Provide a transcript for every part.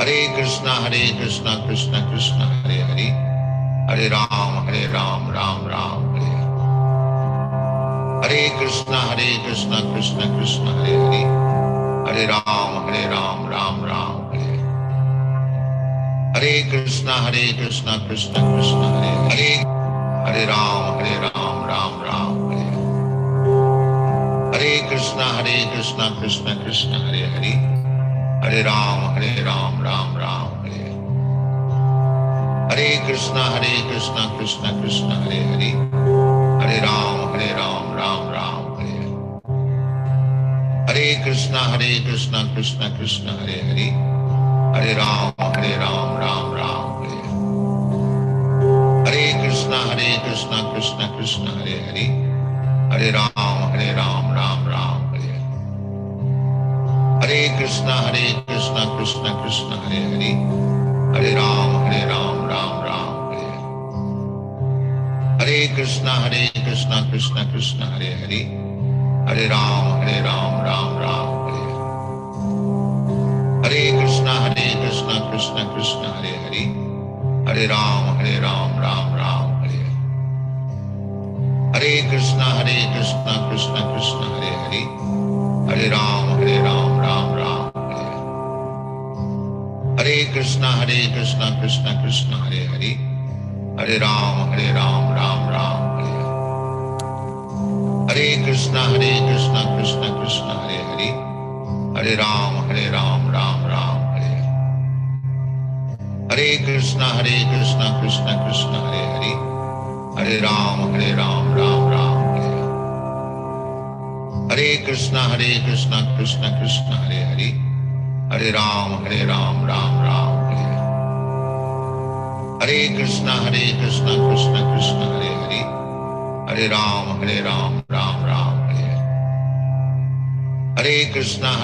Krishna Krishna Krishna Hare Hare, Hare Ram Ram Ram Hare Hare. Hare Krishna Krishna Krishna Hare Hare, Hare Ram Ram Ram Hare Hare. Hare Krishna Krishna Krishna Hare Hare, Hare Ram Ram Ram Hare Hare. Hare Krishna Krishna Krishna Hare Hare, Hare Ram Ram Ram Hare Hare. Hare Krishna Krishna Krishna Hare Hare, Hare Ram Ram Ram Hare Hare. Hare Krishna Krishna Krishna Hare Hare, Hare Ram Ram Ram Hare Hare. Hare Krishna Krishna Krishna Hare Hare, Hare Ram Ram Ram Hare Hare. Hare Krishna Krishna Krishna Hare Hare, Hare Ram Ram Ram Hare Hare. Hare Krishna Krishna Krishna Hare Hare, Hare Ram Ram Ram Hare Hare. Hare Krishna Krishna Krishna Hare Hare, Hare Ram Ram Ram Hare Hare. Hare Krishna Krishna Krishna Hare Hare, Hare Ram Ram Ram Hare Hare. Hare Krishna Krishna Krishna Hare Hare, Hare Ram Ram Ram Hare Hare. Hare Krishna Krishna Krishna Hare Hare, Hare Ram Ram Ram Hare Hare. Hare Krishna Krishna Krishna Hare Hare, Hare Ram Ram Ram Hare Hare. Hare Krishna Krishna Krishna Hare Hare, Hare Ram Ram Ram Hare Hare. Hare Krishna Krishna Krishna Hare Hare, Hare Ram Ram Ram Hare Hare. Hare Krishna Krishna Krishna Hare Hare, Hare Ram Ram Ram Hare Hare. Hare Krishna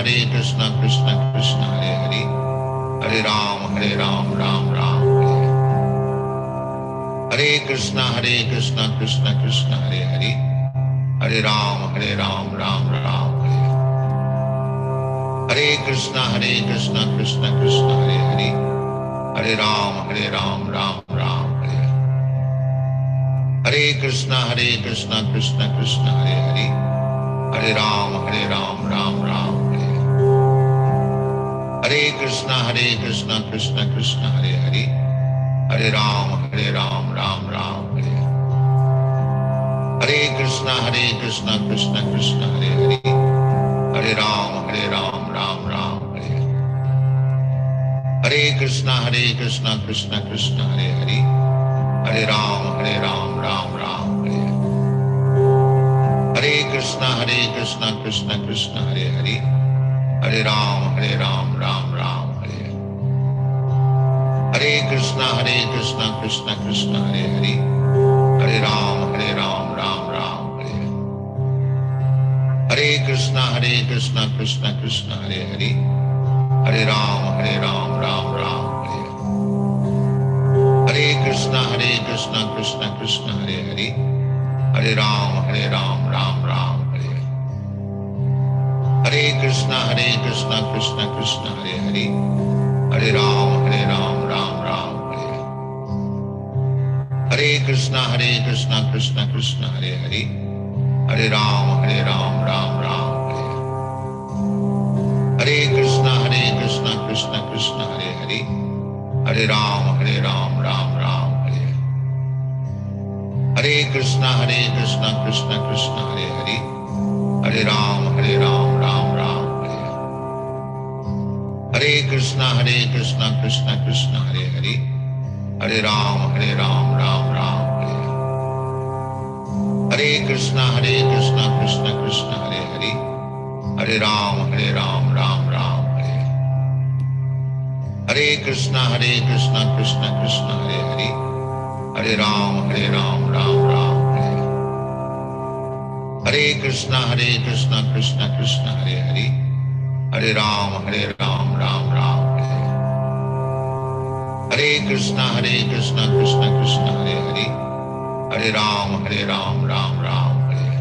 Krishna Krishna Hare Hare, Hare Ram Ram Ram Hare Hare. Hare Krishna Krishna Krishna Hare Hare, Hare Ram Ram Ram Hare Hare. Hare Krishna Krishna Krishna Hare Hare, Hare Ram Ram Ram Hare Hare. Hare Krishna Krishna Krishna Hare Hare, Hare Ram Ram Ram Hare Hare. Hare Krishna Krishna Krishna Hare Hare, Hare Ram Ram Ram Hare Hare. Hare Krishna Krishna Krishna Hare Hare, Hare Ram Ram Ram Hare Hare. Hare Krishna Krishna Krishna Hare Hare, Hare Ram Ram Ram Hare Hare. Hare Krishna Krishna Krishna Hare Hare, Hare Ram Ram Ram Hare Hare. Hare Krishna Krishna Krishna Hare Hare, Hare Ram Ram Ram Hare Hare. Hare Krishna Krishna Krishna Hare Hare, Hare Ram Ram Ram Hare Hare. Hare Krishna Krishna Krishna Hare Hare, Hare Ram Ram Ram Hare Hare. Hare Krishna Krishna Krishna Hare Hare, Hare Ram Ram Ram Hare Hare. Hare Krishna Krishna Krishna Hare Hare, Hare Ram Ram Ram Hare Hare. Hare Krishna Krishna Krishna Hare Hare, Hare Ram Ram Ram Hare Hare. Hare Krishna Krishna Krishna Hare Hare, Hare Ram Ram Ram Hare Hare. Hare Krishna Krishna Krishna Hare Hare, Hare Ram Ram Ram Hare Hare. Hare Krishna Krishna Krishna Hare Hare, Hare Ram Ram Ram Hare Hare. Hare Krishna Krishna Krishna Hare Hare, Hare Ram Ram Ram Hare Hare. Hare Krishna Krishna Krishna Hare Hare, Hare Ram Ram Ram Hare Hare.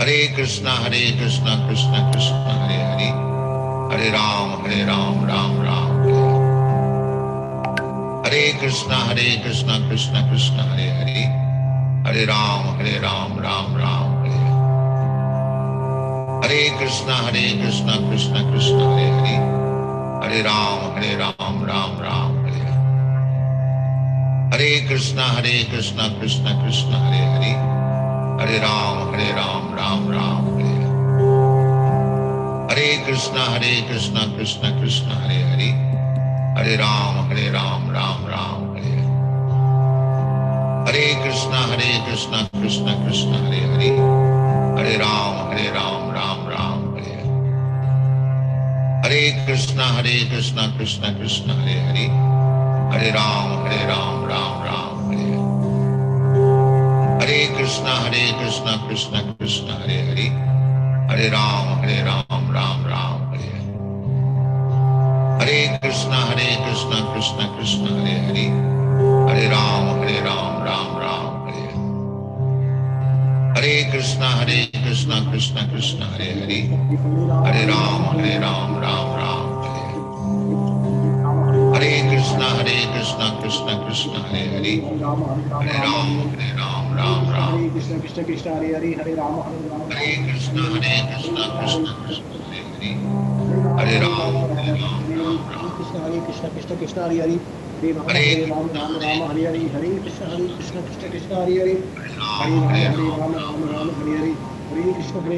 Hare Krishna Krishna Krishna Hare Hare, Hare Ram Ram Ram Hare Krishna Krishna Krishna Hare Hare, Hare Ram Ram Ram Hare Hare. Hare Krishna Krishna Krishna Hare Hare, Hare Ram Ram Ram Hare Hare. Hare Krishna Krishna Krishna Hare Hare, Hare Ram Ram Ram Hare Hare. Hare Krishna Krishna Krishna Hare Hare, Hare Ram Ram Ram Hare Hare. Hare Krishna Krishna Krishna Hare Hare, Hare Ram Ram Ram Hare Hare. Hare Krishna Krishna Krishna Hare Hare, Hare Ram Ram Ram Hare Hare. Hare Krishna Krishna Krishna Hare Hare, Hare Ram Ram Ram Hare Hare. Hare Krishna Krishna Krishna Hare Hare, Hare Ram Ram Ram Hare Hare. Hare Krishna Krishna Krishna Hare Hare, Hare Ram Ram Ram Hare Hare. Hare Krishna Krishna Krishna Hare Hare, Hare Ram Ram Ram. Krishna Krishna Hare Hare, Hare Rama Hare Rama. Hare Krishna Krishna Krishna Hare Hare, Hare Ram Ram Ram. Krishna Krishna Hare Hare, Hare Rama Hare Rama Rama Hare Hare, Hare Krishna Krishna Hare Hare, Hare Rama Hare Hare, Hare Krishna Krishna Hare Hare, Hare Rama Rama Hare Hare, Hare Krishna Krishna Hare Hare, Hare Rama Rama Hare Hare, Hare Krishna Krishna Hare Hare, Hare Rama Rama Hare Hare, Hare Krishna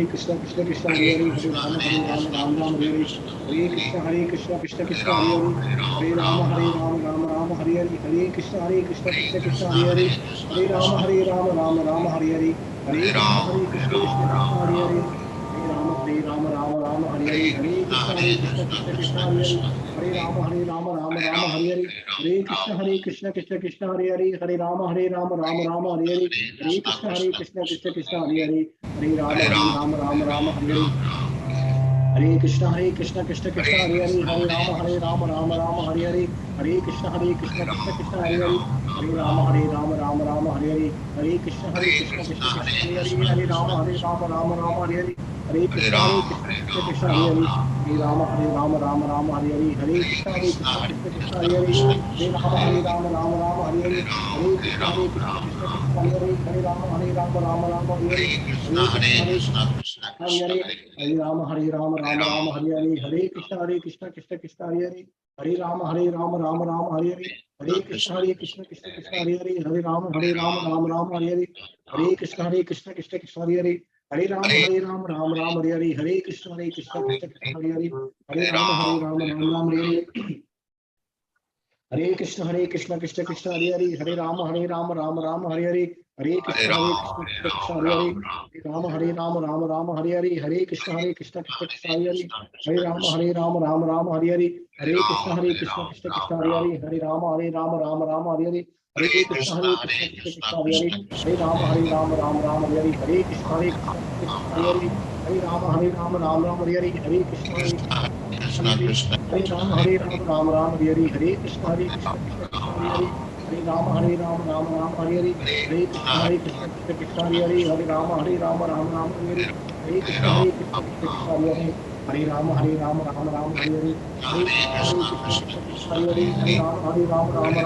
Krishna Hare Hare, Hare Rama Hare Hare, Hare Krishna Krishna Hare Hare, Hare Rama Hare Hare, Hare Krishna Krishna Hare Hare, Hare Rama Rama Hare Hare, Hare Krishna Krishna Hare Hare, Hare Rama Rama Hare Hare. Hare Krishna Krishna Hare Hare, Hare Rama Rama Hare Hare, Hare Krishna Krishna Hare Hare, Hare Rama Rama Hare Hare, Hare Krishna Krishna Hare Hare, Hare Rama Rama Hare Hare, Hare Krishna Krishna Hare Hare, Hare Rama Rama Hare Hare, Hare Krishna Krishna Hare Hare, Hare Rama Rama Hare Hare, Hare Krishna Krishna Hare Hare, Hare Rama Rama Hare Hare, Krishna Krishna Hare Hare, Hare Rama Rama Hare Hare, Hare Krishna Krishna Hare Hare, Hare Rama Rama Hare Hare, Hare Krishna Krishna Hare Hare, Hare Rama Rama Hare Hare, Hare Krishna Krishna Hare Hare, Hare Rama Rama Hare Hare, Hare Krishna Krishna Hare Hare, Hare Rama Rama Hare Hare. Hare Krishna Krishna Hare Hare, Hare Rama Rama Hare Hare, Hare Krishna Krishna Hare Hare, Hare Rama Rama Hare Hare, Hare Krishna Krishna Hare Hare, Hare Rama Rama Hare Hare, Hare Krishna Krishna Hare Hare, Hare Rama Rama Hare Hare, Hare Krishna Krishna Hare Hare, Hare Rama Rama Hare Hare, Hare Krishna Krishna Hare Hare, Hare Rama Rama Hare Hare, Hare Krishna Krishna Krishna Hare Rama Rama Hare Hare, Hare Krishna Krishna Hare Hare, Hare Rama Rama Hare Hare, Hare Krishna Krishna Hare Hare, Hare Rama Rama Hare Hare, Hare Krishna Krishna Hare Hare, Hare Rama Hare Hare, Hare Krishna Krishna Hare Hare, Hare Rama Rama Hare Hare, Hare Krishna Krishna Hare Hare, Hare Rama Rama Hare Hare, Hare Krishna Krishna Hare Hare, Hare Rama Rama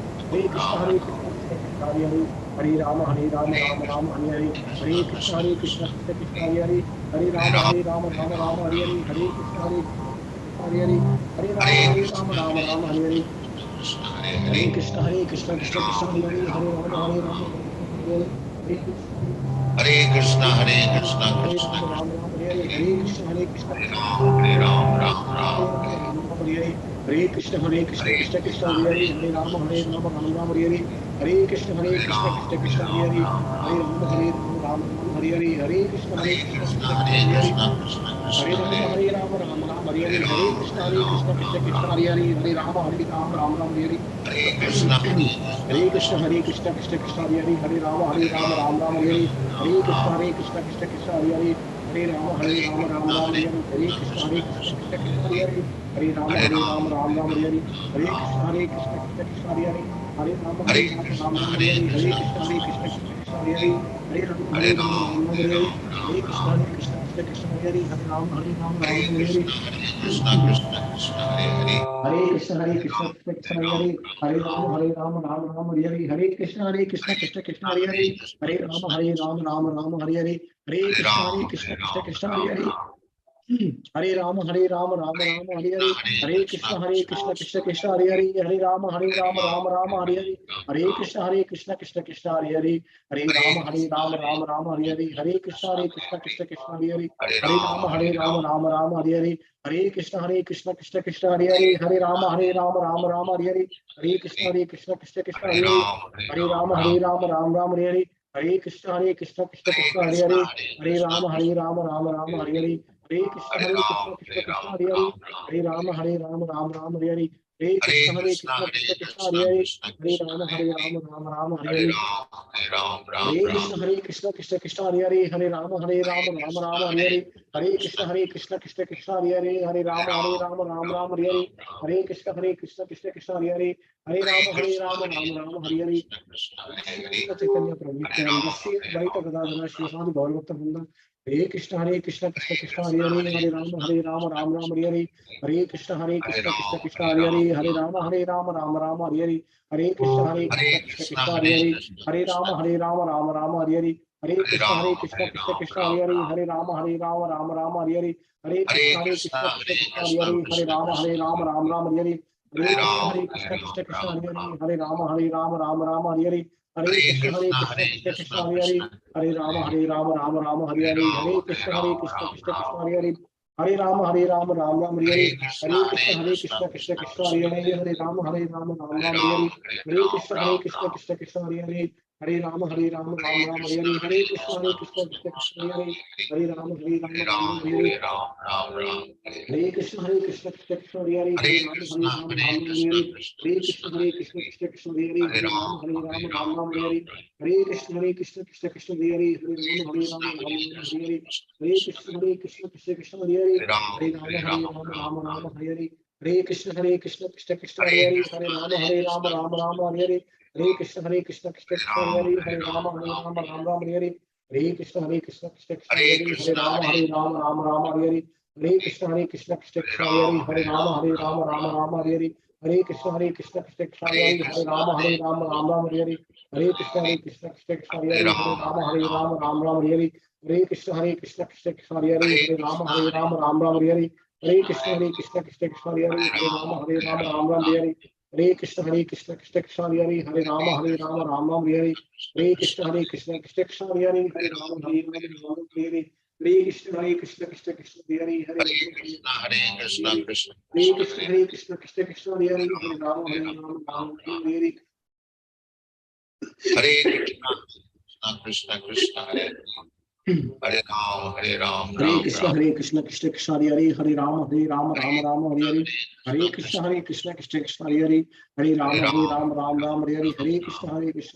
Hare Hare, Hare Krishna Hare Hare, Hare Rama Rama Hare Hare, Hare Krishna Krishna Hare Hare, Hare Rama Hare Hare, Hare Krishna Krishna Hare Krishna Rama Hare Hare, Hare Krishna Krishna Hare Ram Ram Ram. Hare Krishna Krishna Hare Hare, Hare Rama Rama Hare Hare, Hare Krishna Krishna Hare Hare, Hare Rama Rama Hare Hare, Hare Krishna Hare Krishna Krishna Hare Hare, Krishna Krishna Hare Krishna Rama Hare Rama Hare Hare, Hare Krishna Krishna Hare Hare, Hare Rama Rama Hare Hare, Hare Krishna Hare Krishna Krishna Hare Hare, Hare Rama Rama Hare Hare, Hare Krishna Krishna Hare Hare, Hare Rama Rama Hare Hare, Hare Krishna Krishna Hare Hare, Hare Rama Rama Hare Hare, Hare Krishna Krishna Hare Hare, Hare Rama Hare Rama Hare Hare, Hare Krishna Krishna Hare Hare, Hare Rama Hare Ram Rama Hare Hare, Hare Krishna Krishna Hare Hare, Hare Rama Rama Hare Hare, Hare Krishna Krishna Krishna Hare Hare Krishna Krishna Krishna Hare Hare Rama Rama Hare Hare Hare Krishna Krishna Krishna Hare Hare Hare Rama Hare Hare Hare Krishna Krishna Hare Hare Hare Rama Rama Hare Hare Hare Krishna Krishna Krishna Hare Hare Hare Rama Rama Hare Hare Hare Krishna Krishna Krishna Hare Hare Hare Rama Rama Hare Hare Hare Krishna Krishna Krishna Hare Hare Hare Rama Hare Hare Hare Krishna Krishna Krishna Hare Hare Hare Rama Rama Hare Hare Hare Krishna Krishna Krishna Hare Hare Hare Rama Rama Hare Hare Hare Krishna Krishna Krishna Hare Hare Hare Rama Rama Hare Hare Hare Krishna Krishna Krishna Hare Hare Hare Rama Rama Hare Hare Hare Krishna Krishna Krishna Hare Hare Hare Rama Hare Hare Hare Krishna Krishna Hare Hare Hare Rama Rama Hare Hare Hare Krishna Krishna Krishna Hare Hare Hare Rama Hare Hare Hare Krishna Krishna Krishna Hare Hare Hare Rama Rama Hare Hare Chaitanya Prabhu Nityananda Sri Advaita Gadadhara Shivasadi Gaurabhakta Vrinda Hare Krishna Krishna Krishna Hare Hare Hare Rama Rama Hare Hare Hare Krishna Krishna Krishna Hare Hare Hare Rama Rama Hare Hare Hare Krishna Krishna Krishna Hare Hare Hare Rama Hare Hare Hare Krishna Krishna Krishna Hare Hare Hare Rama Rama Hare Hare Hare Krishna Krishna Krishna Hare Hare Hare Rama Rama Hare Hare Hare Krishna Krishna Hare Hare Hare Rama Rama Hare Hare Hare Krishna Krishna Krishna Hare Hare Hare Rama Hare Hare Hare Krishna Krishna Krishna Hare Hare Hare Rama Rama Hare Hare Hare Krishna Krishna Hare Hare Hare Rama Rama Hare Hare Hare Krishna Krishna Krishna Hare Hare Hare Rama Rama Hare Hare Hare Krishna Krishna Krishna Hare Hare Hare Rama Rama Hare Hare Hare Krishna Krishna Krishna Hare Hare Hare Rama Hare Hare Hare Krishna Krishna Krishna Hare Hare Hare Rama Rama Hare Hare Hare Krishna Krishna Krishna Hare Hare Hare Rama Hare Hare Hare Krishna Krishna Krishna Hare Hare Hare Rama Hare Hare Hare Krishna Krishna Krishna Hare Hare Hare Rama Hare Hare Hare Krishna Krishna Krishna Hare Hare Hare Rama Hare Hare Hare Krishna Krishna Krishna Hare Hare Hare Rama Hare Hare Hare Krishna Krishna Krishna Hare Hare Hare Rama Hare Hare Hare Krishna Krishna Krishna Hare Hare Hare Rama Hare Hare Hare Krishna Krishna Krishna Hare Hare Hare Rama Hare Hare Hare Krishna Krishna Krishna Hare Hare Hare Rama Hare Hare Hare Krishna Krishna Krishna Hare Hare Hare Rama Hare Hare Hare Krishna Krishna Krishna Hare Hare Hare Rama Hare Hare Hare Krishna Krishna Krishna Hare Hare Hare Rama Hare Hare Hare Krishna Krishna Krishna Hare Hare Hare Krishna Krishna Hare Krishna Krishna Krishna Hare Hare Hare Rama Hare Hare Krishna Krishna Hare Hare Ram Hare Krishna Krishna Krishna Hare Hare Hare Rama Rama Hare Hare Hare Krishna Krishna Krishna Hare Hare Hare Rama Hare Hare Hare Krishna Krishna Krishna Hare Hare Hare Rama Rama Hare Hare Hare Krishna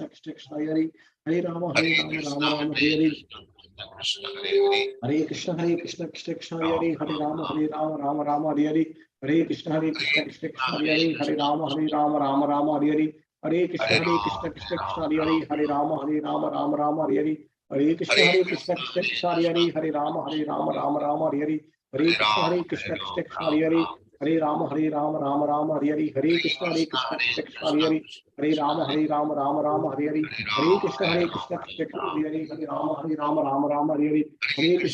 Krishna Krishna Hare Hare Hare Rama Hare Hare Hare Krishna Krishna Krishna Hare Hare Hare Rama Hare Hare Hare Krishna Krishna Krishna Hare Hare Hare Rama Hare Hare Hare Krishna Krishna Krishna Hare Hare Hare Rama Hare Hare Hare Krishna Krishna Krishna Hare Hare Hare Rama Hare Hare Hare Krishna Krishna Krishna Hare Hare Hare Rama Hare Hare Hare Krishna Krishna Krishna Hare Hare Hare Rama Hare Hare Hare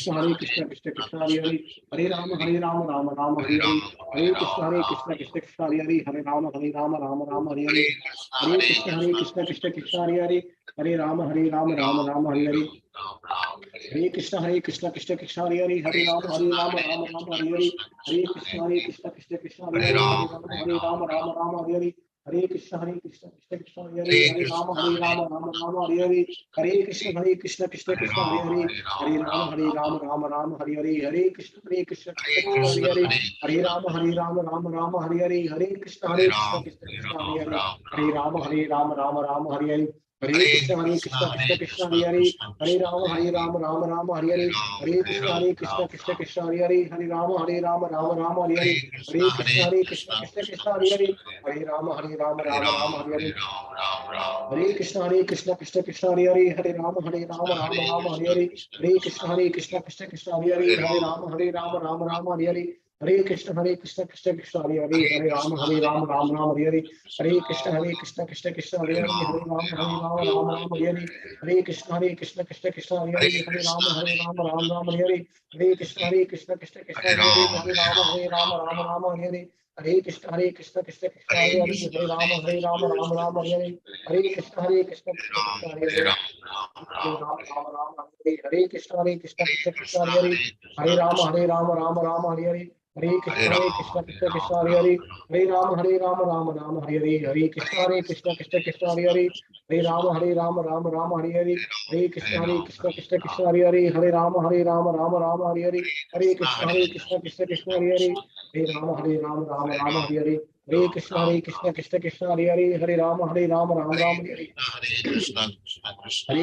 Krishna Krishna Krishna Hare Hare Hare Rama Hare Hare Hare Krishna Krishna Krishna Hare Hare Hare Rama Hare Hare Hare Krishna Krishna Krishna Hare Hare Hare Rama Hare Hare Hare Krishna Krishna Krishna Hare Hare Hare Rama Hare Hare Hare Krishna Krishna Krishna Hare Hare Hare Rama Hare Hare Hare Krishna Krishna Krishna Hare Hare Hare Rama Hare Hare Hare Krishna Krishna Krishna Hare Hare Hare Rama Hare Hare Hare Krishna Krishna Krishna Hare Hare Hare Rama Hare Hare Hare Krishna Krishna Krishna Hare Hare Hare Rama Hare Hare Hare Krishna Krishna Krishna Hare Hare Hare Rama Hare Hare Hare Krishna Krishna Krishna Hare Hare Hare Rama Hare Hare Hare Krishna Krishna Krishna Hare Hare Hare Rama Hare Hare Hare Krishna Krishna Krishna Hare Hare Hare Rama Hare Hare Hare Krishna Krishna Krishna Hare Hare Hare Rama Hare Hare हरे कृष्ण कृष्ण कृष्ण हरे हरे, हरे राम राम राम हरे हरे, हरे कृष्ण कृष्ण हरे हरे, हरे राम राम हरे हरे, हरे कृष्ण कृष्ण हरे हरे हरे, हरे कृष्णा राम राम हरे हरे, हरे कृष्ण कृष्ण हरे हरे हरे, राम हरे राम राम हरे हरे, हरे कृष्ण कृष्ण हरे हरे हरे, कृष्णा हरे राम हरे हरे, हरे कृष्ण कृष्ण हरे हरे हरे, राम हरे राम हरे हरे कृष्ण हरे कृष्ण कृष्णा हरे हरे, हरे कृष्णा कृष्ण राम हरे हरे, हरे हरे कृष्ण राम कृष्ण हरे हरे, हरे राम हरे हरे, हरे कृष्ण हरे हरे, हरे राम हरे हरे, हरे कृष्ण हरे हरे, हरे राम राम हरे हरे, हरे कृष्ण हरे हरे, हरे राम हरे हरे, हरे कृष्ण हरे हरे, हरे राम हरे हरे, हरे कृष्णा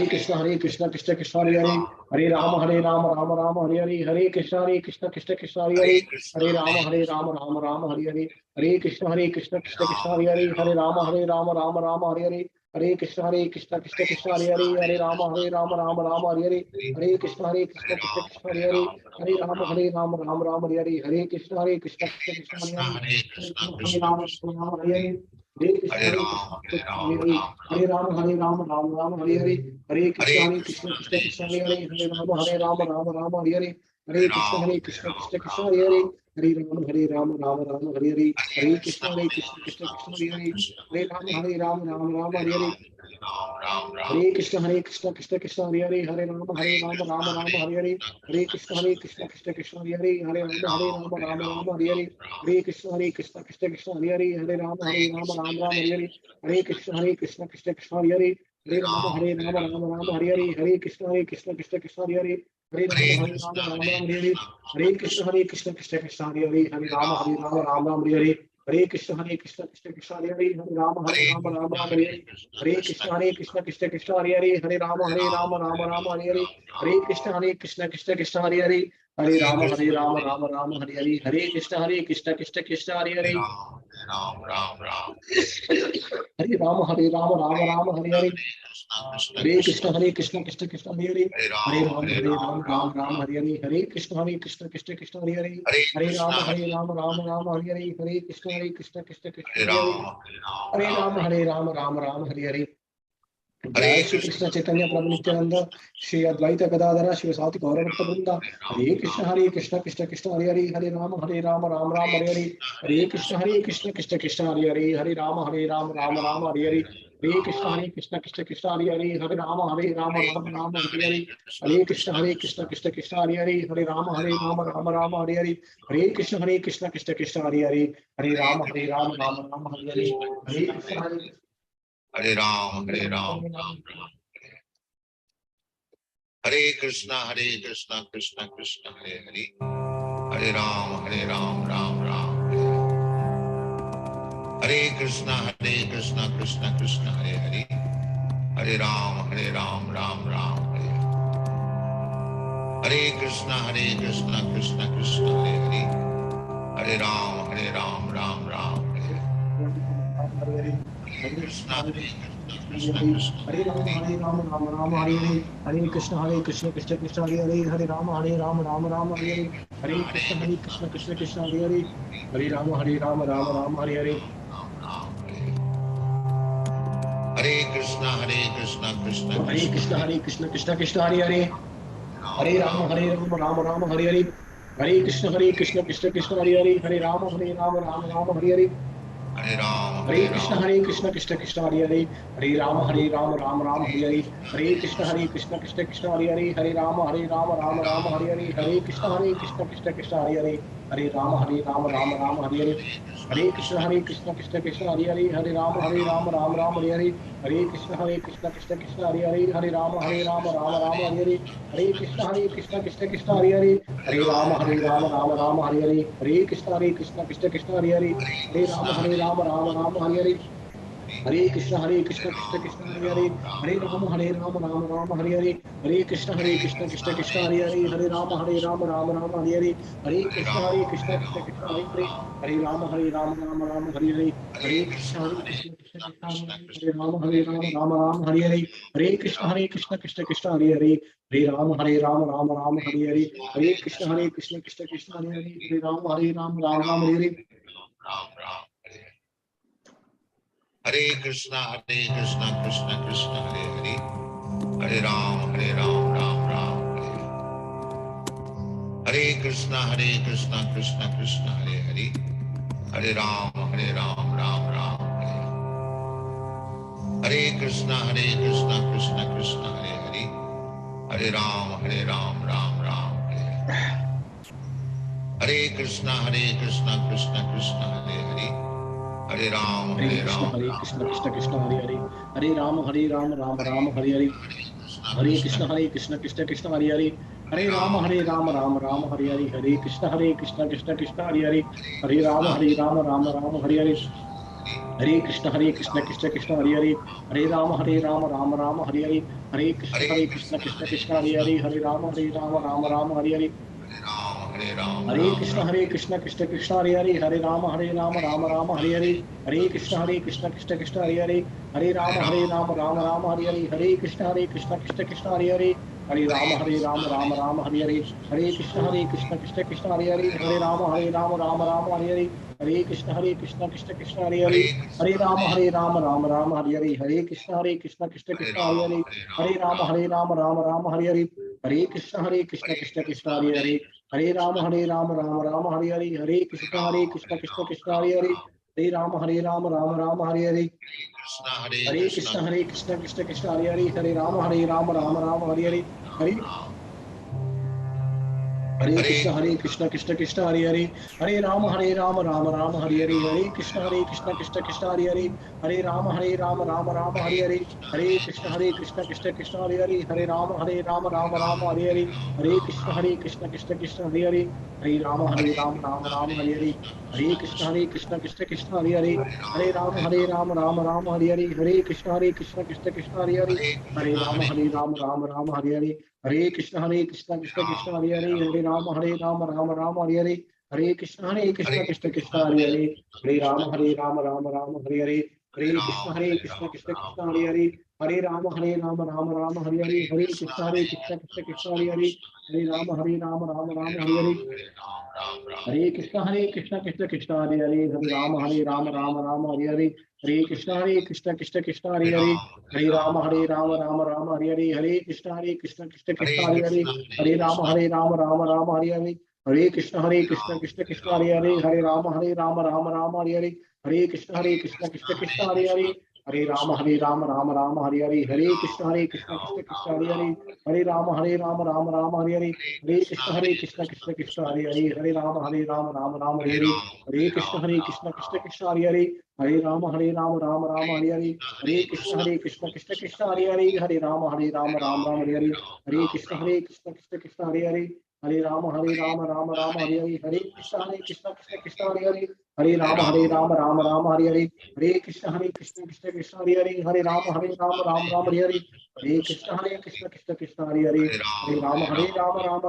कृष्णा हरे कृष्ण कृष्ण हरे हरे, हरे राम हरे हरे, हरे कृष्ण कृष्ण हरे हरे हरे, कृष्णा हरे हरे राम हरे हरे, हरे कृष्ण कृष्ण हरे हरे, हरे राम हरे हरे, हरे कृष्ण हरे हरे, हरे राम हरे हरे, हरे कृष्ण हरे हरे, हरे राम हरे हरे, हरे कृष्ण हरे कृष्णा हरे, हरे हरे कृष्णा कृष्णा कृष्णा राम हरे हरे, हरे हरे कृष्ण राम हरे हरे राम हरे, राम राम हरे राम हरे हरे, हरे हरे कृष्ण हरे हरे, हरे राम हरे हरे, हरे हरे राम कृष्ण हरे हरे, हरे राम हरे हरे, हरे हरे कृष्णा कृष्ण हरे हरे, कृष्णा हरे हरे राम हरे हरे, राम राम हरे कृष्ण कृष्ण हरे हरे, हरे हरे राम हरे हरे, हरे कृष्ण कृष्ण हरे हरे, हरे राम हरे हरे, हरे कृष्ण हरे हरे, हरे राम हरे हरे, हरे कृष्ण कृष्ण हरे हरे, हरे राम हरे हरे, हरे कृष्ण हरे हरे, हरे राम हरे हरे, हरे कृष्ण कृष्ण हरे हरे, हरे राम हरे हरे, हरे कृष्ण कृष्ण हरे हरे, हरे राम हरे हरे, हरे कृष्ण हरे हरे, हरे राम हरे हरे, हरे कृष्ण कृष्ण हरे हरे, हरे राम हरे हरे, हरे कृष्ण हरे हरे, राम राम राम हरे राम हरे हरे, कृष्णा हरे कृष्णा कृष्ण कृष्ण हरे हरे, हरे हरे राम राम हरे हरे, हरे कृष्ण कृष्ण हरे हरे, हरे हरे कृष्णा हरे राम हरे हरे, हरे कृष्ण हरे हरे हरे, हरे राम राम हरे हरे, हरे जय श्री कृष्ण कृष्णा चैतन्य प्रभु नित्यानंद, श्री अद्वैत गदाधर शिवसाति गौरभक्त वृंद, हरे कृष्ण कृष्ण हरे हरे, हरे राम हरे हरे, हरे कृष्ण हरे हरे, हरे राम हरे हरे, हरे कृष्ण हरे हरे, हरे राम हरे हरे, हरे कृष्ण हरे हरे, हरे राम हरे हरे, हरे कृष्ण हरे हरे, हरे राम हरे हरे, हरे कृष्ण हरे राम हरे कृष्णा कृष्ण कृष्ण हरे हरे, हरे राम राम हरे कृष्णा कृष्ण कृष्ण हरे हरे, हरे राम राम हरे कृष्णा कृष्ण कृष्ण हरे हरे, हरे राम राम हरे कृष्णा कृष्ण हरे राम हरे हरे, हरे कृष्ण कृष्ण हरे हरे, हरे राम हरे हरे, हरे कृष्ण हरे हरे, हरे राम हरे हरे, हरे कृष्णा कृष्ण हरे कृष्ण कृष्ण हरे हरे, हरे राम हरे हरे, हरे कृष्ण कृष्ण हरे हरे, हरे राम हरे हरे, हरे कृष्ण हरे हरे, हरे राम हरे हरे, हरे कृष्ण कृष्ण हरे हरे, हरे राम हरे हरे, हरे कृष्ण हरे हरे, हरे राम हरे हरे, हरे कृष्ण हरे हरे, हरे राम हरे हरे, हरे कृष्ण हरे हरे, हरे राम हरे हरे, हरे कृष्ण हरे हरे, हरे राम हरे हरे, हरे कृष्ण कृष्ण हरे हरे, हरे Ram Hare Hare, Hare Krishna Krishna Krishna Hare Hare, Hare Rama Rama Hare Hare, Hare Krishna Krishna Krishna Hare Hare, Hare Rama Rama Rama Hare Hare, Hare Krishna Krishna Krishna Hare Hare, Hare Rama Rama Hare Hare, Hare Krishna Krishna Krishna Hare Hare, Hare Rama Rama Hare Hare, Hare Krishna Krishna Krishna Hare Hare, Hare Rama Rama Hare Hare, Hare Krishna Krishna Krishna Hare Hare, Hare Rama Rama Hare Hare. Hare Krishna Krishna Krishna Hare Hare, Hare Ram Ram Ram Hare Hare. Hare Krishna Krishna Krishna Hare Hare, Hare Ram Ram Ram Hare Hare. Hare Krishna Krishna Krishna Hare Hare, Hare Ram Ram Ram Hare Hare. Hare Krishna Krishna Krishna Hare Hare, Hare Ram Krishna Krishna Hare Hare, Hare Rama Rama Hare Hare, Hare Krishna Krishna Krishna Hare Hare, Hare Rama Rama Hare Hare, Hare Krishna Krishna Krishna Hare Hare, Hare Rama Rama Hare Hare, Hare Krishna Krishna Krishna Hare Hare, Hare Rama Rama Hare Hare, Hare Krishna Krishna Krishna Hare Hare, Hare Rama Rama Hare Hare, Hare Krishna Krishna Krishna Hare Hare, Hare Rama Rama Hare Hare, Hare Krishna Krishna Krishna Hare Hare, Hare Rama Rama Hare Hare, Hare Krishna Krishna Krishna Hare Hare, Hare Rama Rama Hare Hare, Hare Krishna Krishna Krishna Hare Hare, Hare Rama Rama Hare Hare, Hare Krishna Krishna Krishna Hare Hare, Hare Rama Rama Hare Hare, Hare Krishna Krishna Krishna Hare Hare, Hare Rama Rama Hare Hare, Hare Krishna Krishna Krishna Hare Hare, Hare Rama Rama Hare Hare, Hare Krishna Krishna Krishna Hare Hare, Hare Rama Rama Hare Hare, Hare Krishna Krishna Krishna Hare Hare, Hare Rama Rama Hare Hare, Hare Krishna Krishna Krishna Hare Hare, Hare Rama Rama Hare Hare, Hare Krishna Krishna Krishna Hare Hare, Hare Rama Rama Hare Hare, Hare Krishna Krishna Krishna Hare Hare, Hare Rama Rama Hare Hare, Hare Krishna Krishna Krishna Hare Hare, Hare Rama Rama Hare Hare, Hare Krishna Krishna Krishna Hare Hare, Hare Rama Rama Hare Hare, Hare Krishna Krishna Krishna Hare Hare, Hare Rama Rama Hare Hare, Hare Krishna Krishna Krishna Hare Hare, Hare Rama Rama Hare Hare, Hare Krishna Krishna Krishna Hare Hare, Hare Rama Rama Hare Hare, Hare Krishna Krishna Krishna Hare Hare, Hare Rama Rama Hare Hare, Hare Krishna Krishna Krishna Hare Hare, Hare Rama Rama Hare Hare, Hare Krishna Krishna Krishna Hare Hare, Hare Rama Rama Hare Hare, Hare Krishna Krishna Krishna Hare Hare, Hare Rama Rama Hare Hare, Hare Krishna Krishna Krishna Hare Hare, Hare Rama Rama Hare Hare, Hare Krishna Krishna Krishna Hare Hare, Hare Rama Rama Hare Hare, Hare Krishna Krishna Krishna Hare Hare, Hare Rama Rama Hare Hare, Hare Krishna Krishna Krishna Hare Hare, Hare Rama Rama Hare Hare, Hare Krishna Krishna Krishna Hare Hare, Hare Rama Rama Hare Hare, Hare Krishna Krishna Krishna Hare Hare, Hare Rama Rama Hare Hare, Hare Krishna Krishna Krishna Hare Hare, Hare Rama Rama Hare Hare, Hare Krishna Krishna Krishna Hare Hare, Hare Rama Rama Hare Hare, Hare Krishna Krishna Krishna Hare Hare, Hare Rama Rama Hare Hare, Hare Krishna Krishna Krishna Hare Hare, Hare Rama Rama Hare Hare, Hare Krishna Krishna Krishna Hare Hare, Hare Rama Rama Hare Hare, Hare Krishna Krishna Krishna Hare Hare, Hare Rama Rama Hare Hare, Hare Krishna Krishna Krishna Hare Hare, Hare Rama Rama Hare Hare, Hare Krishna Krishna Krishna Hare Hare, Hare Rama Rama Hare Hare, Hare Krishna Krishna Krishna Hare Hare, Hare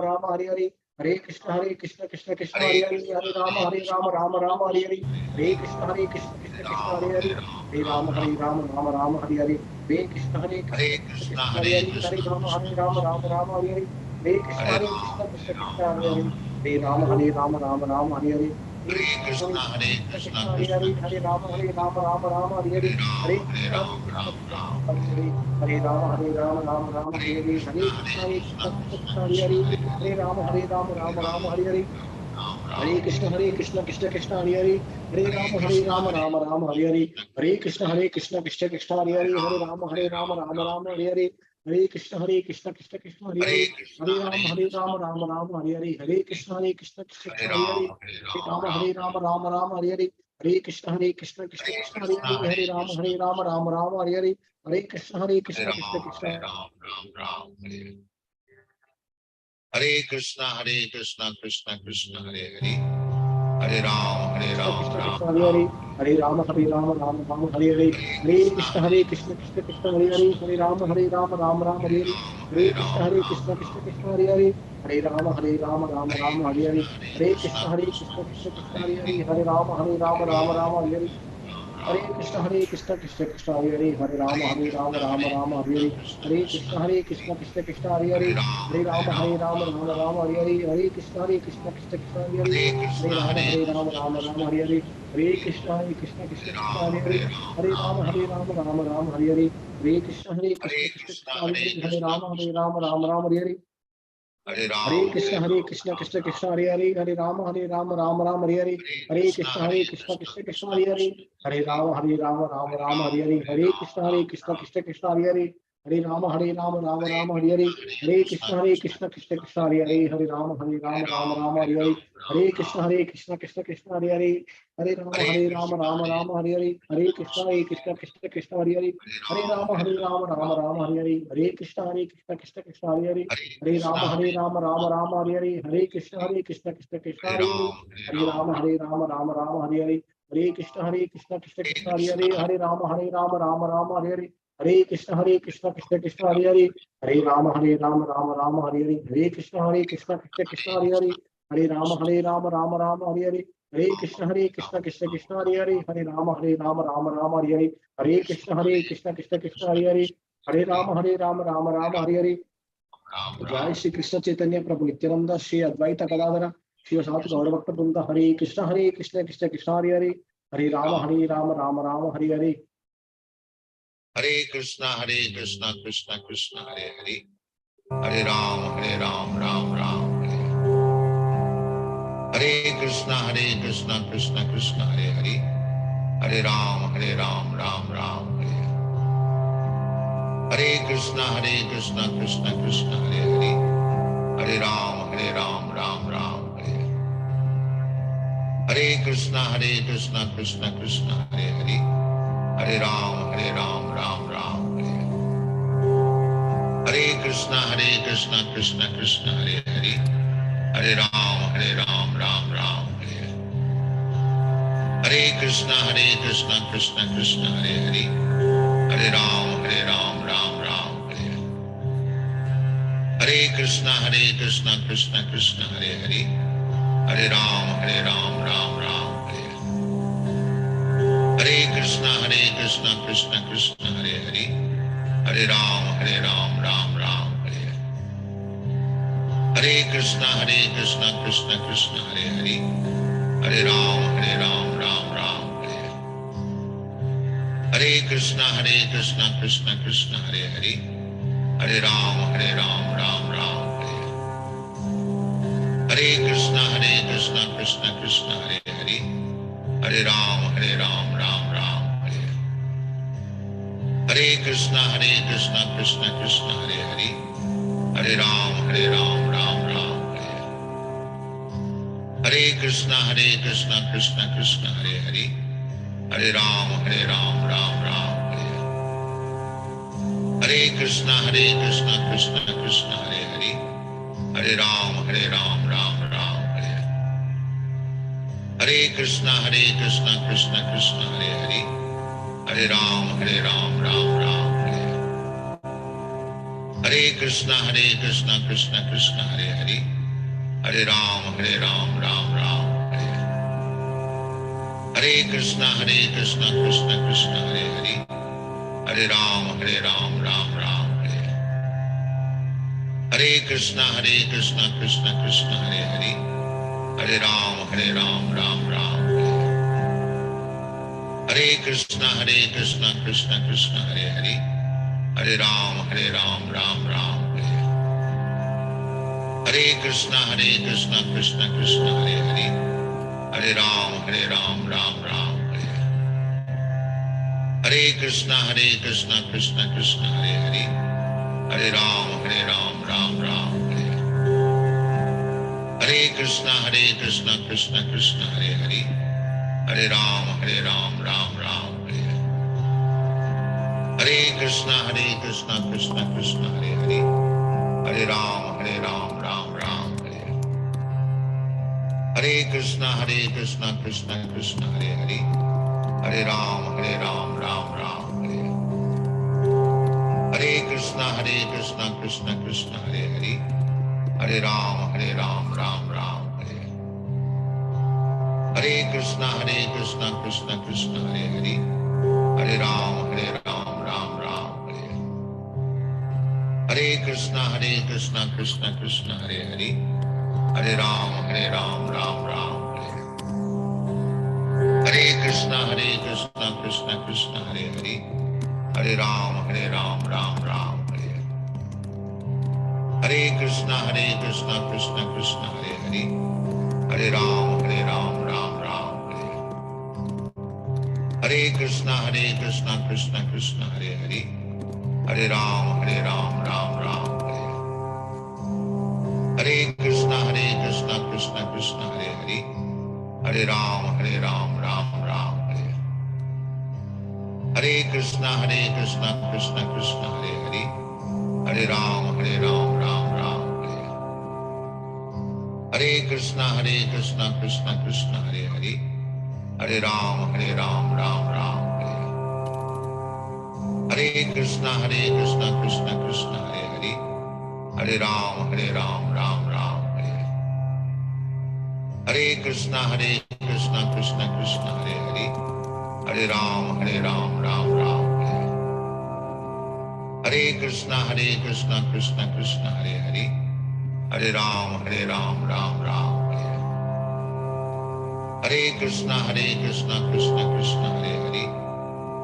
Rama Rama Hare Hare, Hare Krishna Krishna Krishna Hare Hare, Hare Rama Rama Hare Hare, Hare Krishna Krishna Krishna Hare Hare, Hare Rama Rama Hare Hare, Hare Krishna Krishna Krishna Hare Hare, Hare Rama Rama Hare Hare, Hare Krishna Krishna Krishna Hare Hare, Hare Rama Rama Hare Hare, Hare Krishna Krishna Krishna Hare Hare, Hare Rama Rama Hare Hare, Hare Krishna Krishna Krishna Hare Hare, Hare Rama Rama Hare Hare, Hare Krishna Krishna Krishna Hare Hare, Hare Rama Rama Hare Hare, Hare Krishna Krishna Krishna Hare Hare, Hare Rama Rama Hare Hare, Hare Krishna Krishna Krishna. Hare Krishna Krishna Krishna Hare Hare, Hare Ram, Krishna Krishna Ram Krishna Hare Ram. Hare, Hare Rama Ram Ram Hare Hare, Hare Krishna Krishna Krishna Hare Hare, Hare Rama Ram Ram Hare Hare, Hare Krishna Krishna Krishna Hare Hare, Hare Rama Ram Ram Hare Hare, Hare Krishna Krishna Krishna Hare Hare, Hare Rama Ram Hare Hare, Hare Krishna Krishna Krishna Hare Hare, Hare Rama Ram Hare Hare, Hare Krishna Krishna Krishna Hare Hare, Hare Rama Ram Hare Hare, Hare Krishna Krishna Krishna Hare Hare, Hare Rama Ram Hare Hare, Hare Krishna Krishna Krishna Hare Hare, Hare Rama Ram Hare Hare, Hare Krishna Krishna Krishna Hare Hare, Hare Rama Ram Hare Hare, Hare Krishna Krishna Hare Hare, Hare Rama Ram Hare Hare, Hare Krishna Krishna Krishna Hare Hare, Hare Rama Ram Hare Hare, Hare Krishna Krishna Krishna Hare Hare, Hare Rama Ram Hare Hare, Hare Krishna Krishna Krishna Hare Hare, Hare Rama Ram Hare Hare, Hare Krishna Krishna Krishna Hare Hare, Hare Rama Ram Hare Hare, Hare Krishna Krishna Krishna Hare Hare, Hare Rama Ram Hare Hare, Hare Krishna Krishna Krishna Hare Hare, Hare Rama Ram Hare Hare, Hare Krishna Krishna Krishna Hare Hare, Hare Rama Ram Hare Hare, Hare Krishna Krishna Krishna Hare Hare, Hare Rama Ram Hare Hare, Hare Krishna Krishna Krishna Hare Hare, Hare Rama Ram Hare Hare, Hare Krishna Krishna Krishna Hare Hare, Hare Rama Ram Hare Hare, Hare Krishna Krishna Hare Hare, Hare Rama Ram Hare Hare, Hare Krishna Krishna Hare Hare, Hare Rama Hare Hare, जय श्री कृष्ण चैतन्य प्रभु नित्यानंद श्री अद्वैत गदाधर श्री साधु गौरभक्त वृंद, हरे कृष्ण कृष्ण कृष्ण हरे हरे, हरे Ram Ram Ram Hare Hare, Hare Krishna Krishna Krishna Hare Hare, Hare Ram Ram Ram Hare. Hare Krishna Krishna Krishna Hare Hare, Hare Ram Ram Ram Hare. Hare Krishna Krishna Krishna Hare Hare, Hare Ram Ram Ram Hare. Hare Krishna Krishna Krishna Hare Hare, Hare Ram Ram Ram Hare. Hare Krishna Krishna Krishna Hare Hare, Hare Ram Ram Ram Hare. Hare Krishna Krishna Krishna Hare Hare, Hare Ram Ram Ram Hare. Hare Krishna Krishna Krishna Hare Hare, Hare Ram Ram Ram Hare. Hare Krishna Krishna Krishna Hare Hare, Hare Ram Ram Ram Hare. Hare Krishna Krishna Krishna Hare Hare, Hare Ram Ram Ram Hare. Hare Krishna Krishna Krishna Hare Hare, Hare Ram Ram Ram Hare. Hare Krishna Krishna Krishna Hare Hare, Hare Ram Ram Ram Hare. Hare Krishna Krishna Krishna Hare Hare, Hare Ram Ram Ram Hare. Hare Krishna Krishna Krishna Hare Hare, Hare Ram Ram Ram Hare. Hare Krishna Krishna Krishna Hare Hare, Hare Ram Ram Ram Hare. Hare Krishna Krishna Krishna Hare Hare, Hare Ram Ram Ram Hare. Hare Krishna Krishna Krishna Hare Hare, Hare Ram Ram Ram Hare. Hare Krishna Krishna Krishna Hare Hare, Hare Ram Ram Ram Hare. Hare Krishna Krishna Krishna Hare Hare, Hare Ram Ram Ram Hare. Hare Krishna Krishna Krishna Hare Hare, Hare Ram Ram Ram Hare. Hare Krishna Krishna Krishna Hare Hare, Hare Ram Ram Ram Hare. Hare Krishna Krishna Krishna Hare Hare, Hare Ram Ram Ram Hare. Hare Krishna Krishna Krishna Hare Hare, Hare Ram Ram Ram Hare. Hare Krishna Krishna Krishna Hare Hare, Hare Ram Ram Ram Hare. Hare Hare Krishna, Krishna Krishna, Hare Hare. Hare Ram, Ram Ram, Hare Hare. Hare Krishna, Krishna Krishna, Hare Hare. Hare Ram, Ram Ram, Hare Hare. Hare Krishna, Krishna Krishna, Hare Hare. Hare Ram, Ram Ram, Hare Hare. Hare Krishna, Krishna Krishna, Hare Hare. Hare Ram, Ram Ram, Hare Hare. Hare Krishna, Krishna Krishna, Hare Hare. Hare Ram, Ram Ram, Hare Hare. Hare Krishna, Krishna Krishna, Hare Hare. Hare Ram, Ram Ram, Hare Hare. Hare Krishna, Krishna Krishna, Hare Hare. Hare Ram, Ram Ram, Hare Hare. Hare Krishna, Krishna Krishna, Hare Hare. Hare Ram, Ram Ram, Hare Hare. Hare Krishna, Krishna Krishna, Hare Hare. Hare Ram, Ram Ram, Hare Hare. Hare Krishna, Krishna Krishna, Hare Hare. Hare Ram, Ram Ram, Hare Hare. Hare Krishna, Krishna Krishna, Hare Hare. Hare Ram, Ram Ram, Hare Hare. Hare Krishna, Krishna Krishna, Hare Hare. Hare Ram, Ram Ram, Hare Hare. Hare Krishna, Krishna Krishna, Hare Hare. Hare Ram, Ram Ram, Hare Hare. Hare Krishna, Krishna Krishna, Hare Hare.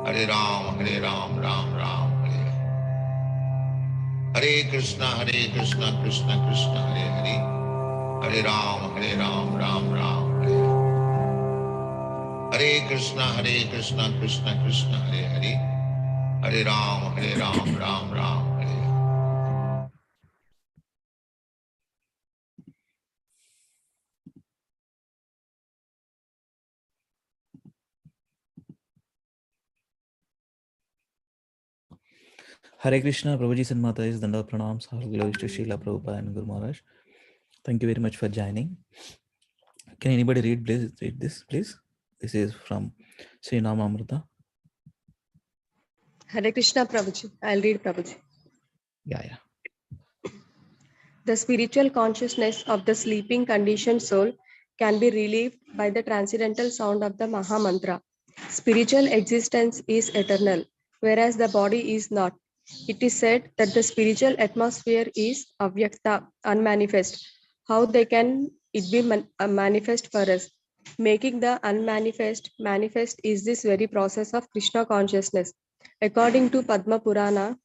Hare Ram, Ram Ram, Hare Hare. Hare Krishna, Krishna Krishna, Hare Hare. Hare Ram, Ram Ram, Hare Hare. Hare Krishna, Krishna Krishna, Hare Hare. Hare Ram, Ram Ram, Hare Hare. Hare Krishna, Prabhuji and Mata is Danda Pranams, all glories to Srila Prabhupada and Guru Maharaj. Thank you very much for joining. Can anybody read this, please? This is from Sri Namamrita. Hare Krishna, Prabhuji. I'll read, Prabhuji. Yeah. The spiritual consciousness of the sleeping conditioned soul can be relieved by the transcendental sound of the Maha Mantra. Spiritual existence is eternal, whereas the body is not. It is said that the spiritual atmosphere is avyakta, unmanifest. How they can it be manifest for us? Making the unmanifest manifest is this very process of Krishna consciousness. According to Padma Purana,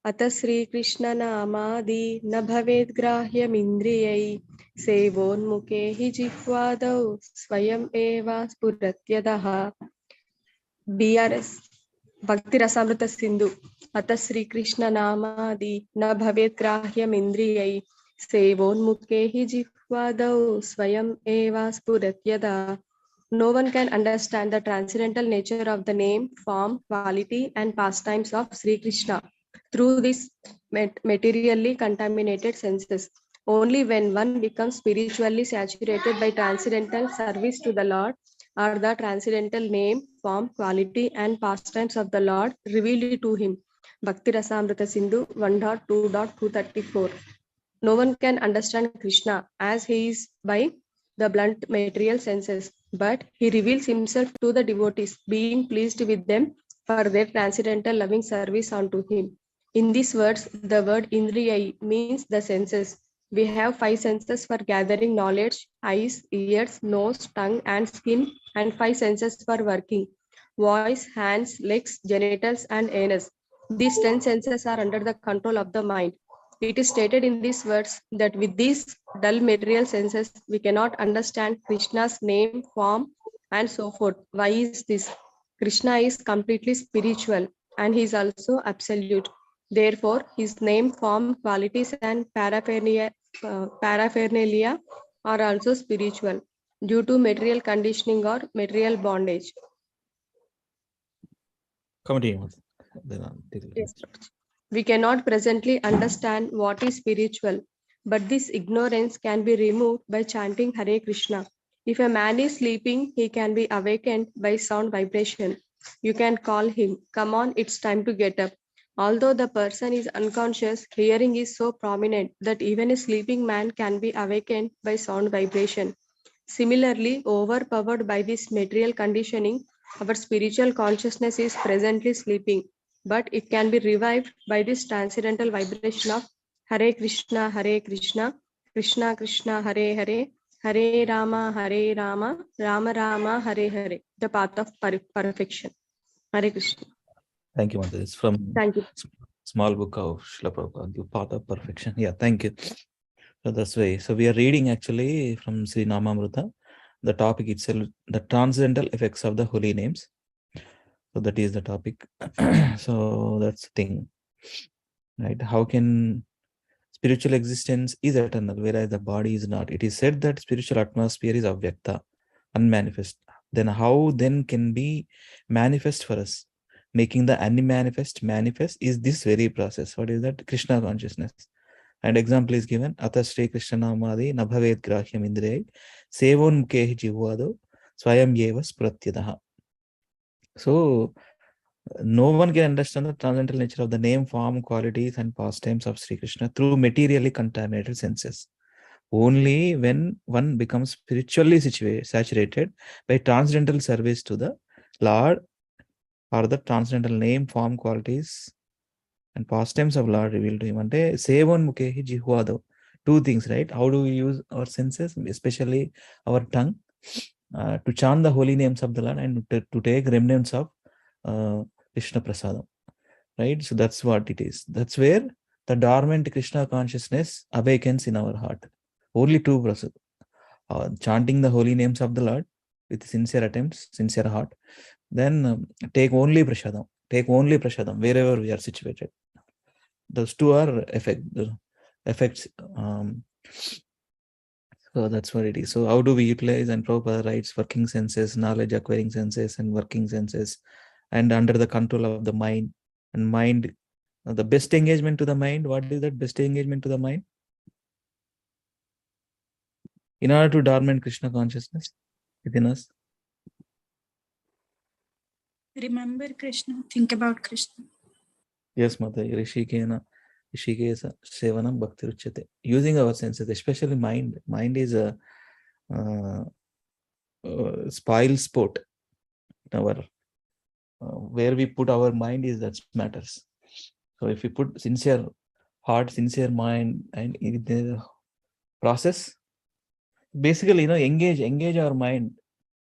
अत श्री कृष्ण नामादि न भवेद् ग्राह्यमिन्द्रियै सेवोन्मुखे हि जिह्वादौ स्वयं एव स्फुरत्यदः. VRS भक्ति रसामृत सिंधु. अत श्री कृष्ण नामादि न भवेद् ग्राह्यमिन्द्रियै सेवोन्मुखे हि जिह्वादौ स्वयं एव स्फुरत्यदः. No one can understand the transcendental nature of the name, form, quality, and pastimes of Sri Krishna through these materially contaminated senses. Only when one becomes spiritually saturated by transcendental service to the Lord are the transcendental name, form, quality, and pastimes of the Lord revealed to him. Bhakti Rasamrita Sindhu 1.2.234. No one can understand Krishna as he is by the blunt material senses, but he reveals himself to the devotees, being pleased with them for their transcendental loving service unto him. In these words, the word Indriyai means the senses. We have 5 senses for gathering knowledge: eyes, ears, nose, tongue, and skin, and 5 senses for working: voice, hands, legs, genitals, and anus. These 10 senses are under the control of the mind. It is stated in these words that with these dull material senses, we cannot understand Krishna's name, form, and so forth. Why is this? Krishna is completely spiritual and he is also absolute. Therefore, his name, form, qualities, and paraphernalia are also spiritual due to material conditioning or material bondage. Continue. Yes. We cannot presently understand what is spiritual, but this ignorance can be removed by chanting Hare Krishna. If a man is sleeping, he can be awakened by sound vibration. You can call him, "Come on, it's time to get up." Although the person is unconscious, hearing is so prominent that even a sleeping man can be awakened by sound vibration. Similarly, overpowered by this material conditioning, our spiritual consciousness is presently sleeping, but it can be revived by this transcendental vibration of Hare Krishna, Krishna Krishna, Hare Hare, Hare Rama, Rama Rama, Hare Hare, the path of perfection. Hare Krishna. Thank you, Mother. It's from Thank you. small book of Srila Prabhupada, The Path of Perfection. Yeah, thank you. So that's why. So we are reading actually from Sri Namamrita, the topic itself, the transcendental effects of the holy names. So that is the topic. So that's the thing, right? How can spiritual existence is eternal, whereas the body is not? It is said that spiritual atmosphere is avyakta, unmanifest. Then how then can be manifest for us? Making the unmanifest manifest is this very process. What is that? Krishna consciousness. And example is given, Atha Sri Krishna Namadi Nabhavet Grahyam Indre Sevon Mukhe Jivado Swayam Yeva Spratyadaha. So no one can understand the transcendental nature of the name, form, qualities, and pastimes of Sri Krishna through materially contaminated senses. Only when one becomes spiritually saturated by transcendental service to the Lord, or the transcendental name, form, qualities, and pastimes of Lord revealed to him. Ante Sevon Mukhehi Jihwado. Two things, right? How do we use our senses, especially our tongue, to chant the holy names of the Lord and to take remnants of Krishna Prasadam, right? So that's what it is. That's where the dormant Krishna consciousness awakens in our heart. Only two process. Chanting the holy names of the Lord with sincere attempts, sincere heart. Then take only prasadam. Take only prasadam wherever we are situated. Those two are effects. So that's what it is. So how do we utilize? And Prabhupada writes working senses, knowledge acquiring senses, and working senses, and under the control of the mind. And mind, the best engagement to the mind. What is that best engagement to the mind? In order to dormant Krishna consciousness within us. Remember Krishna, think about Krishna. Yes, Mother. Rishikena Sevanam Bhakti Ruchyate. Using our senses, especially mind. Mind is a spoil sport. Our where we put our mind is that matters. So if we put sincere heart, sincere mind, and in the process, basically, engage our mind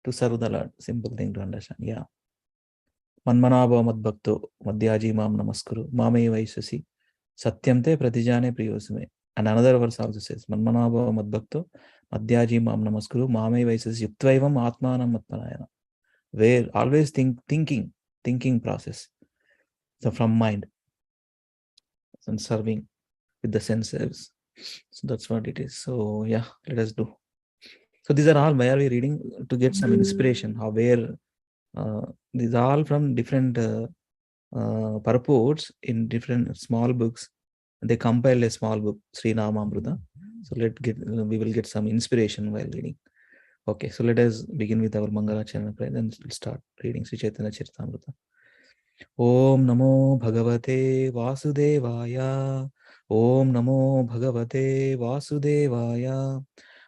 to serve the Lord. Simple thing to understand. Yeah. Manmanabha madbhakto madhyaji mam namaskuru mame vaisasi satyam te pratijane priyosame. And another verse also says, Manmanabha madbhakto madhyaji mam namaskuru mame vaisasi yuktvaivam atmanam matmanayana. Where always thinking process. So from mind and serving with the senses. So that's what it is. So yeah, let us do. So these are all why are we reading to get some inspiration. How where these are all from different purports in different small books. They compiled a small book, Sri Namamrita. So we will get some inspiration while reading. Okay, so let us begin with our Mangalacharana prayer, then we'll start reading Sri Chaitanya Charitamrita. Om Namo Bhagavate Vasudevaya. Om Namo Bhagavate Vasudevaya.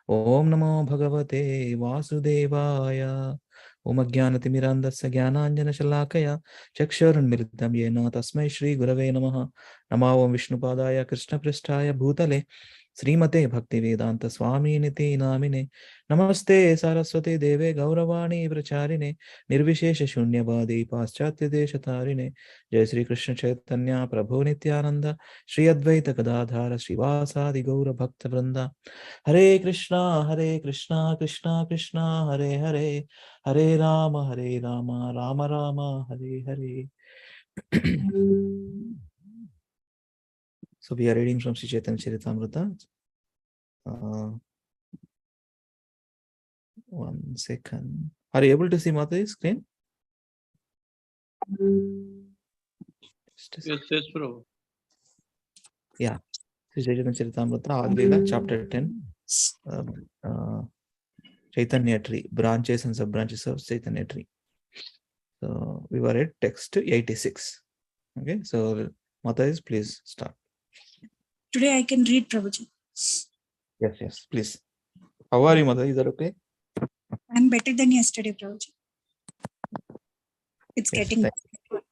Om Namo Bhagavate Vasudevaya. Om Ajnanatimirandasya Jnananjana Shalakaya Chakshurunmilitam Yena Tasmai Shri Gurave Namaha. Namo Vishnupadaya Krishna Pristaya Bhutale Srimate Bhaktivedanta Swami Niti Namine. Namaste Saraswati Deve Gauravani Pracharine Nirvishesha Shunyavadi Paschatya Deshatarine. Jai Sri Krishna Chaitanya Prabhu Nityananda Shri Advaita Gadadhara Srivasadi Gaura Bhakta Vrinda. Hare Krishna, Krishna Krishna, Hare Hare, Hare Rama, Rama Rama, Hare Hare. So we are reading from Sri Chaitanya Charitamrita. 1 second. Are you able to see Mata's screen? Yes, bro. Yeah. Sri Chaitanya Charitamrita, Advaita, chapter 10. Chaitanya tree, branches and sub-branches of Chaitanya tree. So we were at text 86. Okay, so Mataji, please start. Today I can read, Prabhuji. Yes, please. How are you, Mataji? Is that okay? I'm better than yesterday, Prabhuji. It's getting better.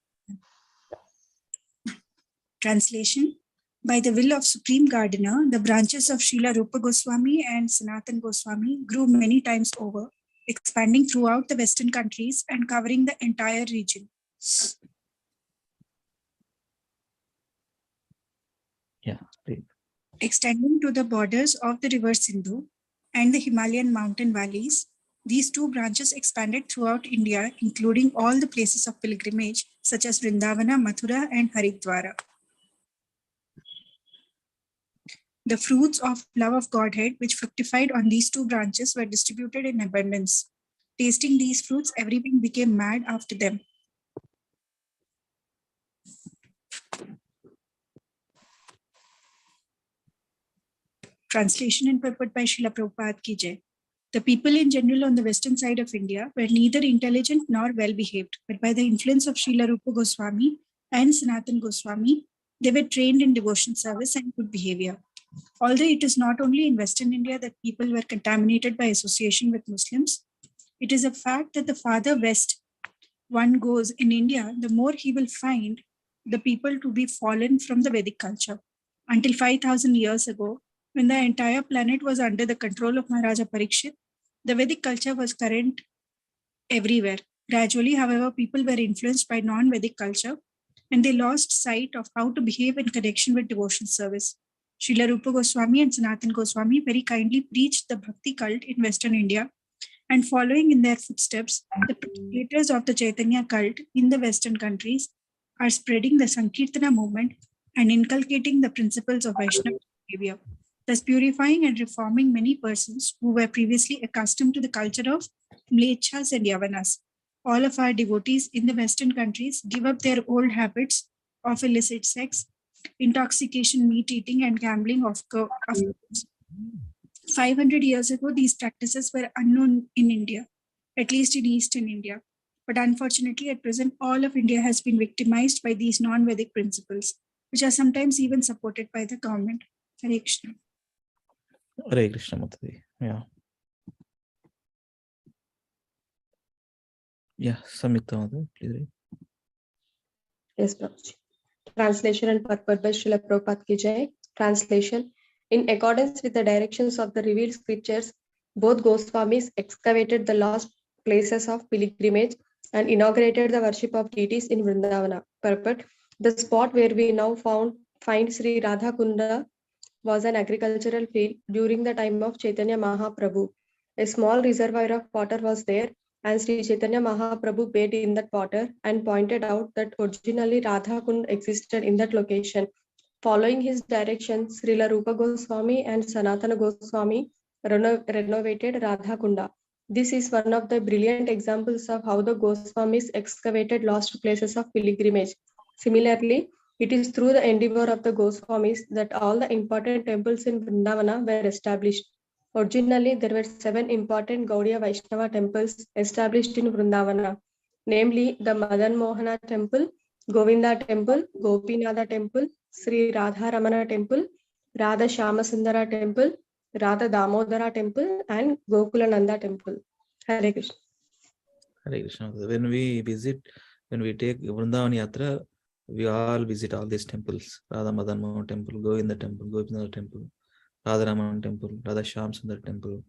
Translation. By the will of Supreme Gardener, the branches of Srila Rupa Goswami and Sanatan Goswami grew many times over, expanding throughout the Western countries and covering the entire region. Yeah, please. Extending to the borders of the river Sindhu and the Himalayan mountain valleys, these two branches expanded throughout India, including all the places of pilgrimage, such as Vrindavana, Mathura, and Haridwara. The fruits of love of Godhead, which fructified on these two branches, were distributed in abundance. Tasting these fruits, everyone became mad after them. Translation and purport by Srila Prabhupada Ki Jai. The people in general on the western side of India were neither intelligent nor well-behaved, but by the influence of Srila Rupa Goswami and Sanatan Goswami, they were trained in devotion service and good behavior. Although it is not only in Western India that people were contaminated by association with Muslims, it is a fact that the farther west one goes in India, the more he will find the people to be fallen from the Vedic culture. Until 5,000 years ago, when the entire planet was under the control of Maharaja Parikshit, the Vedic culture was current everywhere. Gradually, however, people were influenced by non-Vedic culture and they lost sight of how to behave in connection with devotion service. Srila Rupa Goswami and Sanatan Goswami very kindly preached the Bhakti cult in Western India, and following in their footsteps, the propagators of the Chaitanya cult in the Western countries are spreading the Sankirtana movement and inculcating the principles of Vaishnava behavior, thus purifying and reforming many persons who were previously accustomed to the culture of Mlechas and Yavanas. All of our devotees in the Western countries give up their old habits of illicit sex, intoxication, meat eating, and gambling of course. 500 years ago, these practices were unknown in India, at least in Eastern India. But unfortunately, at present, all of India has been victimized by these non-Vedic principles, which are sometimes even supported by the government. Hare Krishna. Hare Krishna, Mataji. Yeah, Samyukta Mataji, please read. Yes, Prabhuji. Translation and purport by Srila Prabhupada Ki Jai. Translation. In accordance with the directions of the revealed scriptures, both Goswamis excavated the lost places of pilgrimage and inaugurated the worship of deities in Vrindavana. Purport. The spot where we now find Sri Radha Kunda was an agricultural field during the time of Chaitanya Mahaprabhu. A small reservoir of water was there, and Sri Chaitanya Mahaprabhu bathed in that water and pointed out that originally Radha Kund existed in that location. Following his directions, Srila Rupa Goswami and Sanatana Goswami renovated Radha Kunda. This is one of the brilliant examples of how the Goswamis excavated lost places of pilgrimage. Similarly, it is through the endeavor of the Goswamis that all the important temples in Vrindavana were established. Originally, there were 7 important Gaudiya Vaishnava temples established in Vrindavana, namely the Madan Mohana Temple, Govinda Temple, Gopinatha Temple, Sri Radharamana Temple, Radha Shamasundara Temple, Radha Damodara Temple, and Gokulananda Temple. Hare Krishna. Hare Krishna. When we take Vrindavan Yatra, we all visit all these temples. Radha Madan Mohan Temple, Govinda Temple, Gopinatha Temple, Radha Raman Temple, Radha Shamsundar Temple,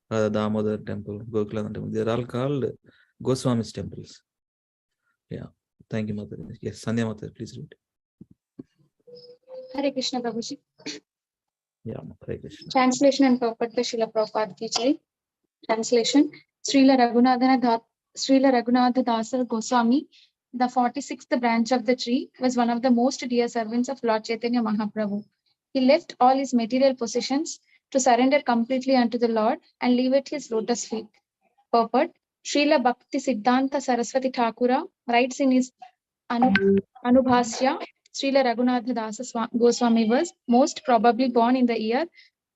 Radha Damodar Temple, Gokulananda Temple. They are all called Goswami's temples. Yeah. Thank you, Mother. Yes, Sandhya Mother, please read. Hare Krishna, Prabhuji. Yeah, Hare Krishna. Translation and purport by Srila Prabhupada Ki Jai. Translation. Srila Raghunatha Dasa Goswami, the 46th branch of the tree, was one of the most dear servants of Lord Chaitanya Mahaprabhu. He left all his material possessions to surrender completely unto the Lord and leave at his lotus feet. Purport. Srila Bhakti Siddhanta Saraswati Thakura writes in his Anubhasya, Srila Raghunatha Dasa Goswami was most probably born in the year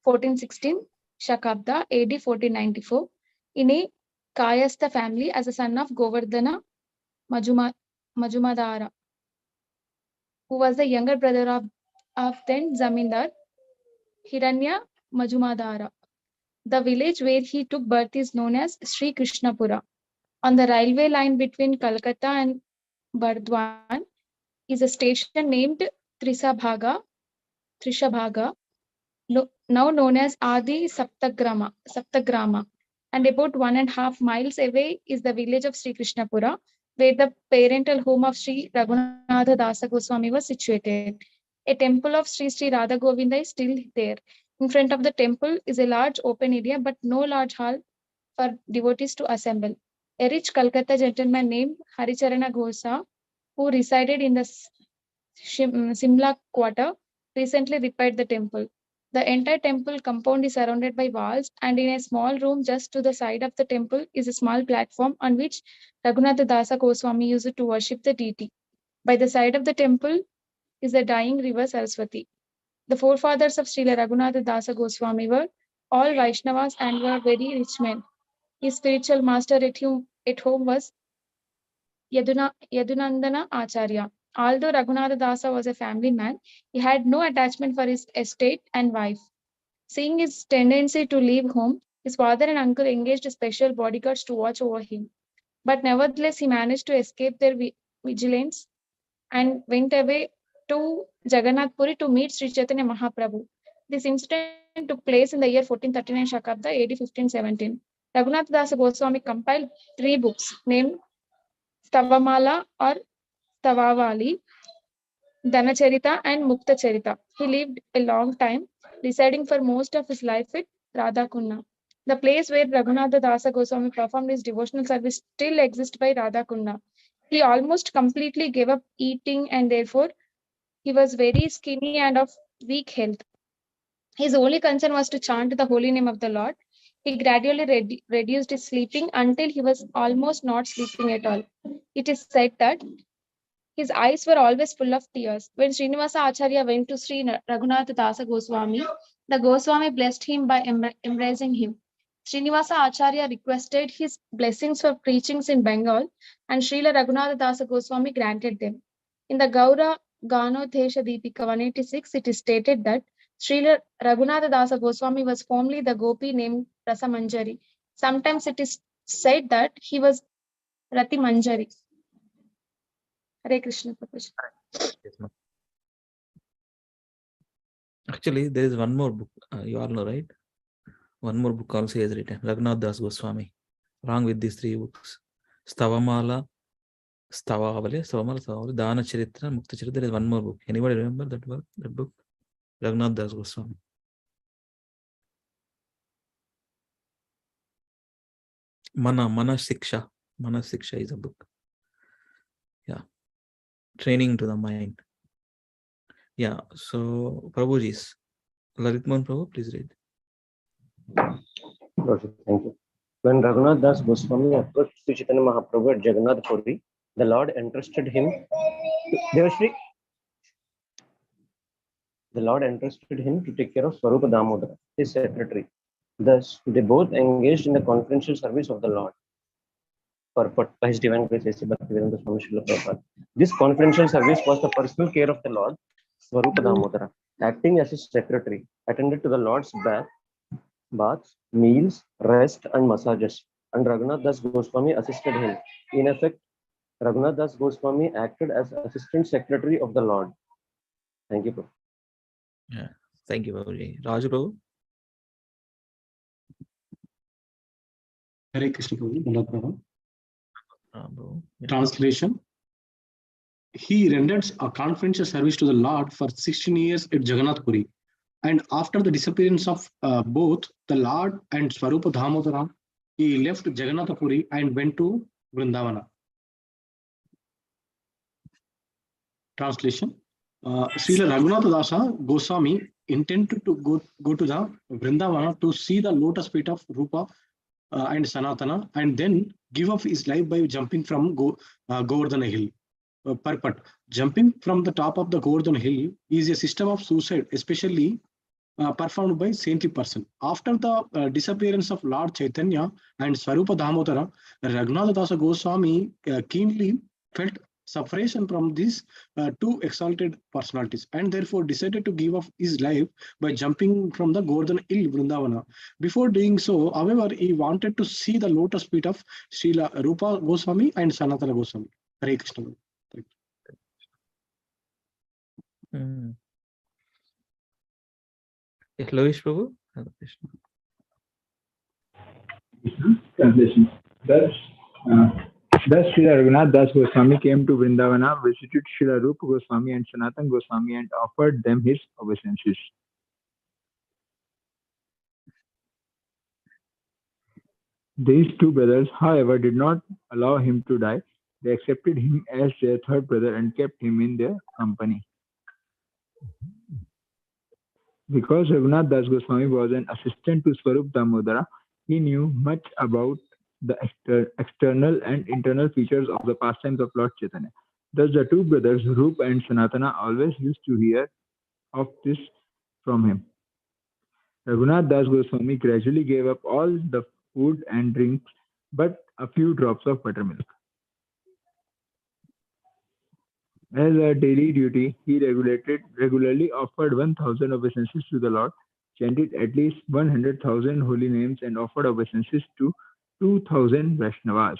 1416 Shakabda AD 1494 in a Kayastha family as a son of Govardhana Majumadara, who was the younger brother of then Zamindar Hiranya Majumadara. The village where he took birth is known as Sri Krishnapura. On the railway line between Calcutta and Bardwan is a station named Trishabhaga, now known as Adi Saptagrama. And about 1.5 miles away is the village of Sri Krishnapura, where the parental home of Sri Raghunatha Dasa Goswami was situated. A temple of Sri Sri Radha Govinda is still there. In front of the temple is a large open area, but no large hall for devotees to assemble. A rich Calcutta gentleman named Haricharana Ghosa, who resided in the Simla quarter, recently repaired the temple. The entire temple compound is surrounded by walls, and in a small room just to the side of the temple is a small platform on which Raghunatha Dasa Goswami used to worship the deity. By the side of the temple is the dying river Saraswati. The forefathers of Srila Raghunatha Dasa Goswami were all Vaishnavas and were very rich men. His spiritual master at home was Yadunandana Acharya. Although Raghunatha Dasa was a family man, he had no attachment for his estate and wife. Seeing his tendency to leave home, his father and uncle engaged special bodyguards to watch over him. But nevertheless, he managed to escape their vigilance and went away to Jagannath Puri to meet Sri Chaitanya Mahaprabhu. This incident took place in the year 1439 Shakabda, AD 1517. Raghunatha Dasa Goswami compiled 3 books named Stavamala or Stavavali, Dhanacharita, and Mukta Charita. He lived a long time, residing for most of his life at Radhakunna. The place where Raghunatha Dasa Goswami performed his devotional service still exists by Radhakunna. He almost completely gave up eating, and therefore he was very skinny and of weak health. His only concern was to chant the holy name of the Lord. He gradually reduced his sleeping until he was almost not sleeping at all. It is said that his eyes were always full of tears. When Srinivasa Acharya went to Sri Raghunatha Dasa Goswami, the Goswami blessed him by embracing him. Srinivasa Acharya requested his blessings for preachings in Bengal, and Srila Raghunatha Dasa Goswami granted them. In the Gaura Ganodesha Deepika 186, it is stated that Srila Raghunatha Dasa Goswami was formerly the gopi named Rasamanjari. Sometimes it is said that he was Rati Manjari. Hare Krishna, Prabhuji. Yes, ma'am. Actually, there is one more book. You all know, right? One more book also is written. Raghunath Das Goswami. Along with these 3 books. Stavamala, Dana Charitra, Mukta Charitra. There is one more book. Anybody remember that book? Raghunath Das Goswami. Mana Siksha. Mana Siksha is a book. Yeah. Training to the mind. Yeah. So, Prabhuji's. Lalitman Prabhu, please read. Okay, thank you. When Raghunath Das Goswami approached Sri Chaitanya Mahaprabhu at Jagannath Puri, the Lord entrusted him to take care of Swarupa Damodara, his secretary. Thus, they both engaged in the confidential service of the Lord. Purport by His Divine Grace A.C. Bhaktivedanta Swami Srila Prabhupada. This confidential service was the personal care of the Lord, Swarupa Damodara, acting as his secretary, attended to the Lord's baths, meals, rest, and massages. And Raghunath Das Goswami assisted him. In effect, Raghunath Das Goswami acted as assistant secretary of the Lord. Thank you, Prabhu. Yeah, thank you, Prabhuji. Raju Prabhu. Hare Krishna, Prabhu. Prabhu. Yeah. Translation. He rendered a confidential service to the Lord for 16 years at Jagannath Puri. And after the disappearance of both the Lord and Swarupa Damodara, he left Jagannath Puri and went to Vrindavana. Translation. Srila Raghunatha Dasa Goswami intended to go to the Vrindavana to see the lotus feet of Rupa and Sanatana, and then give up his life by jumping from Govardhana Hill. Purport. Jumping from the top of the Govardhana Hill is a system of suicide, especially performed by saintly person. After the disappearance of Lord Chaitanya and Swarupa Damodara, Raghunatha Dasa Goswami keenly felt separation from these two exalted personalities and therefore decided to give up his life by jumping from the Govardhan Hill, Vrindavana. Before doing so, however, he wanted to see the lotus feet of Srila Rupa Goswami and Sanatana Goswami. Hare Krishna. Lovish Prabhu? Translation. Thus, Srila Raghunath Das Goswami came to Vrindavana, visited Srila Rupa Goswami and Sanatan Goswami and offered them his obeisances. These two brothers, however, did not allow him to die. They accepted him as their third brother and kept him in their company. Because Raghunath Das Goswami was an assistant to Swarup Damodara, he knew much about the external and internal features of the pastimes of Lord Chaitanya. Thus, the two brothers, Rupa and Sanatana, always used to hear of this from him. Raghunath Das Goswami gradually gave up all the food and drinks, but a few drops of buttermilk. As a daily duty, he regularly offered 1,000 obeisances to the Lord, chanted at least 100,000 holy names, and offered obeisances to 2,000 Vaishnavas.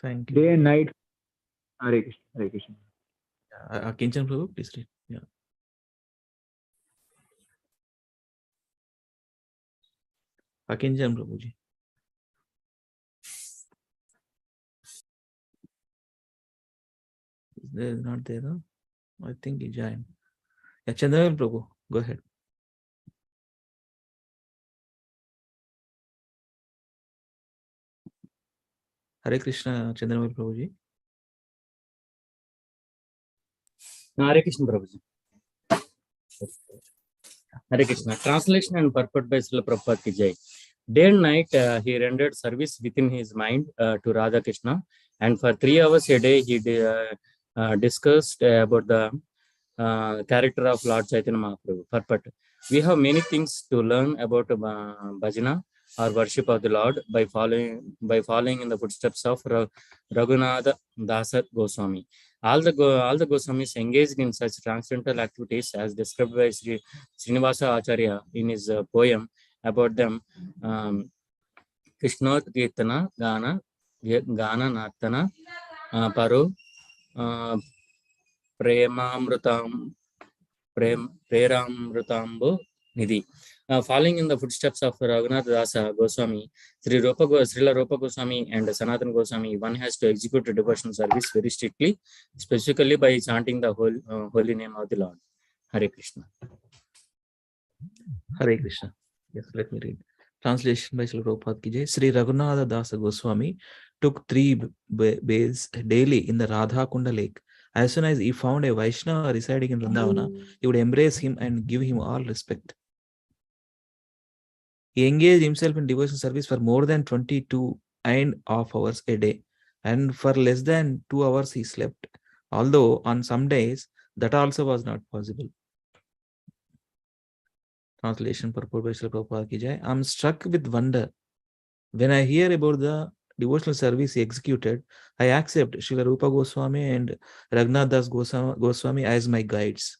Thank you. Day and night. Hare Krishna. Hare Krishna. Kinchan Prabhu, please read. Yeah. Kinchan Prabhuji. They're not there, no? I think he joined. Yeah, Chandravel Prabhu, go ahead. Hare Krishna, Chandravel Prabhuji. Hare Krishna Prabhuji. Hare Krishna. Translation and purport by Srila Prabhupada ki jai. Day and night he rendered service within his mind to Radha Krishna, and for 3 hours a day he discussed about the character of Lord Chaitanya Mahaprabhu. Purport. We have many things to learn about bhajana or worship of the Lord by following in the footsteps of Raghunatha Dasa Goswami. All the Goswamis engaged in such transcendental activities as described by Srinivasa Acharya in his poem about them. Krishnot Kirtana Gana Natana Paro Preramrutambo Nidhi. Following in the footsteps of Raghunatha Dasa Goswami, Srila Rupa Goswami and Sanatana Goswami, one has to execute a devotional service very strictly, specifically by chanting the holy name of the Lord. Hare Krishna. Hare Krishna. Yes, let me read. Translation by Srila Prabhupada ki jai. Sri Raghunatha Dasa Goswami took 3 baths daily in the Radha Kunda lake. As soon as he found a Vaishnava residing in Vrindavana, he would embrace him and give him all respect. He engaged himself in devotional service for more than 22.5 hours a day, and for less than 2 hours he slept, although on some days that also was not possible. Translation purport by Srila Prabhupada ki jai. I am struck with wonder when I hear about the devotional service he executed. I accept Srila Rupa Goswami and Raghunath Das Goswami as my guides.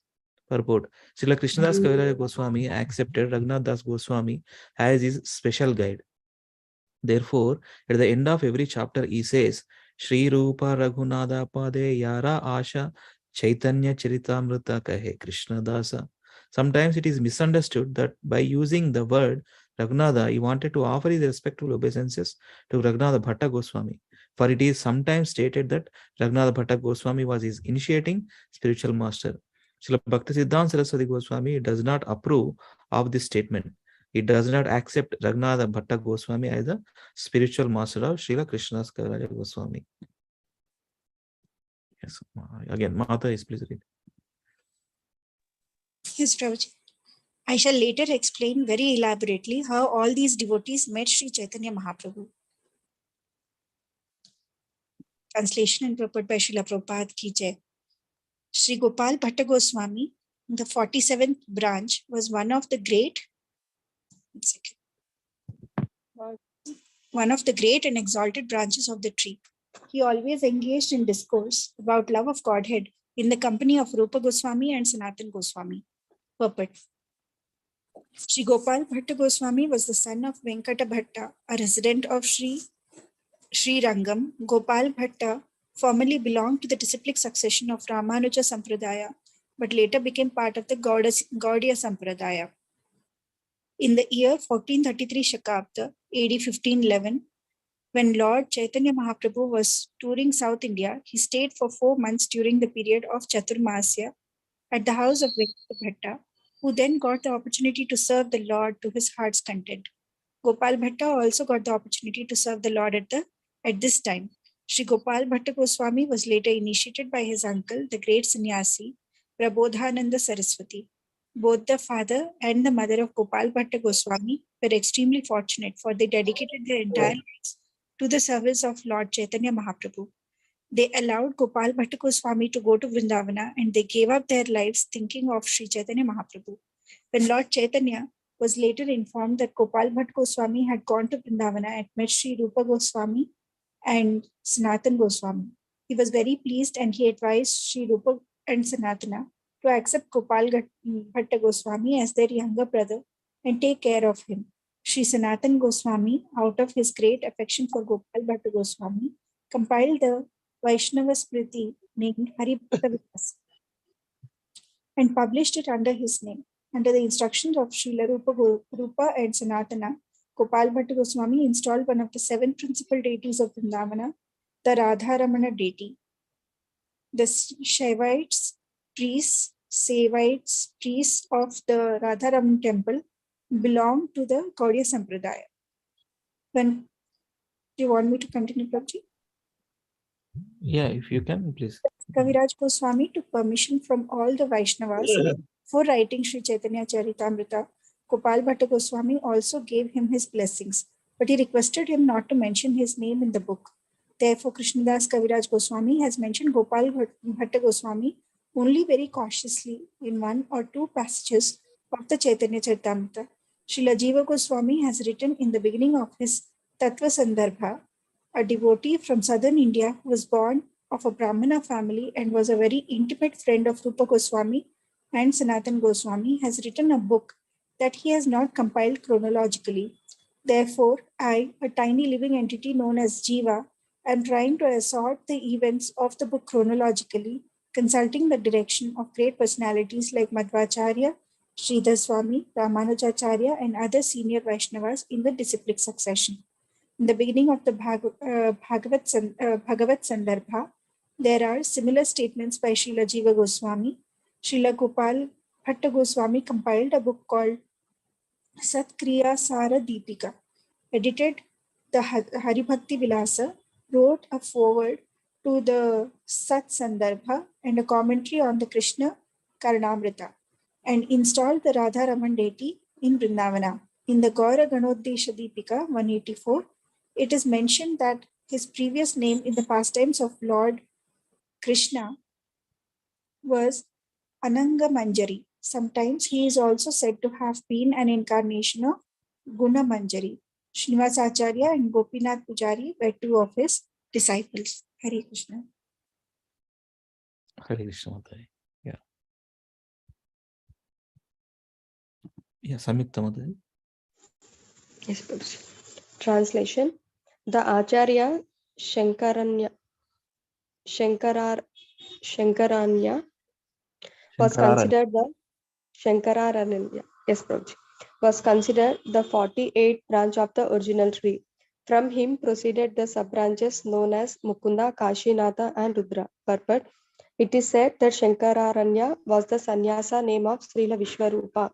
Purport. Srila Krishnadas Kaviraj Goswami accepted Raghunath Das Goswami as his special guide. Therefore, at the end of every chapter, he says, Shri Rupa Raghunatha Pade Yara Asha Chaitanya Charitamrita Kahe Krishna Dasa. Sometimes it is misunderstood that by using the word Raghunatha, he wanted to offer his respectful obeisances to Raghunatha Bhatta Goswami. For it is sometimes stated that Raghunatha Bhatta Goswami was his initiating spiritual master. Srila Bhaktisiddhanta Saraswati Goswami does not approve of this statement. He does not accept Raghunatha Bhatta Goswami as the spiritual master of Srila Krishnadas Kaviraj Goswami. Yes, again, Mata is please read. Yes, Prabhuji. I shall later explain very elaborately how all these devotees met Sri Chaitanya Mahaprabhu. Translation and purport by Srila Prabhupada ki jai. Sri Gopal Bhatta Goswami, the 47th branch, was one of the great and exalted branches of the tree. He always engaged in discourse about love of Godhead in the company of Rupa Goswami and Sanatan Goswami. Purport. Sri Gopal Bhatta Goswami was the son of Venkata Bhatta, a resident of Sri Rangam. Gopal Bhatta formerly belonged to the disciplic succession of Ramanuja Sampradaya, but later became part of the Gaudiya Sampradaya. In the year 1433 Shakabda, AD 1511, when Lord Chaitanya Mahaprabhu was touring South India, he stayed for 4 months during the period of Chaturmasya at the house of Venkata Bhatta, who then got the opportunity to serve the Lord to his heart's content. Gopal Bhatta also got the opportunity to serve the Lord at this time. Sri Gopal Bhatta Goswami was later initiated by his uncle, the great sannyasi, Prabodhananda Saraswati. Both the father and the mother of Gopal Bhatta Goswami were extremely fortunate, for they dedicated their entire lives to the service of Lord Chaitanya Mahaprabhu. They allowed Gopal Bhatta Goswami to go to Vrindavana, and they gave up their lives thinking of Sri Chaitanya Mahaprabhu. When Lord Chaitanya was later informed that Gopal Bhatta Goswami had gone to Vrindavana and met Sri Rupa Goswami and Sanatan Goswami, he was very pleased, and he advised Sri Rupa and Sanatana to accept Gopal Bhatta Goswami as their younger brother and take care of him. Sri Sanatan Goswami, out of his great affection for Gopal Bhatta Goswami, compiled the Vaishnava Smriti named Hari Bhakta Vilas and published it under his name. Under the instructions of Srila Rupa and Sanatana, Gopal Bhatta Goswami installed one of the 7 principal deities of Vrindavana, the Radharamana deity. The Shaivites priests of the Radharamana temple belong to the Gaudiya Sampradaya. Do you want me to continue, Prabhuji? Yeah, if you can, please. Kaviraj Goswami took permission from all the Vaishnavas for writing Sri Chaitanya Charitamrita. Gopal Bhatta Goswami also gave him his blessings, but he requested him not to mention his name in the book. Therefore, Krishnadas Kaviraj Goswami has mentioned Gopal Bhatta Goswami only very cautiously in 1 or 2 passages of the Chaitanya Charitamrita. Srila Jiva Goswami has written in the beginning of his Tattva Sandarbha, a devotee from southern India who was born of a Brahmana family and was a very intimate friend of Rupa Goswami and Sanatan Goswami, has written a book that he has not compiled chronologically. Therefore, I, a tiny living entity known as Jiva, am trying to assort the events of the book chronologically, consulting the direction of great personalities like Madhvacharya, Sridhar Swami, Ramanujacharya, and other senior Vaishnavas in the disciplic succession. In the beginning of the Bhagavat Sandarbha, there are similar statements by Srila Jiva Goswami. Srila Gopal Bhatta Goswami compiled a book called Satkriya Sara Deepika, edited the Hari Bhakti Vilasa, wrote a foreword to the Sat Sandarbha and a commentary on the Krishna Karnamrita, and installed the Radha Raman deity in Vrindavana. In the Gaura Ganodesha Deepika 184, it is mentioned that his previous name in the pastimes of Lord Krishna was Ananga Manjari. Sometimes he is also said to have been an incarnation of Guna Manjari. Srinivasacharya and Gopinath Pujari were 2 of his disciples. Hare Krishna. Hare Krishna Mataji. Yeah. Yeah, Samyukta Mataji. Yes, Prabhuji. Translation. The Acharya Shankaranya was considered the Shankararanya. Yes, Prabhuji. Was considered the 48th branch of the original tree. From him proceeded the sub-branches known as Mukunda, Kashinatha, and Rudra. Purport. It is said that Shankararanya was the sannyasa name of Srila Vishwarupa,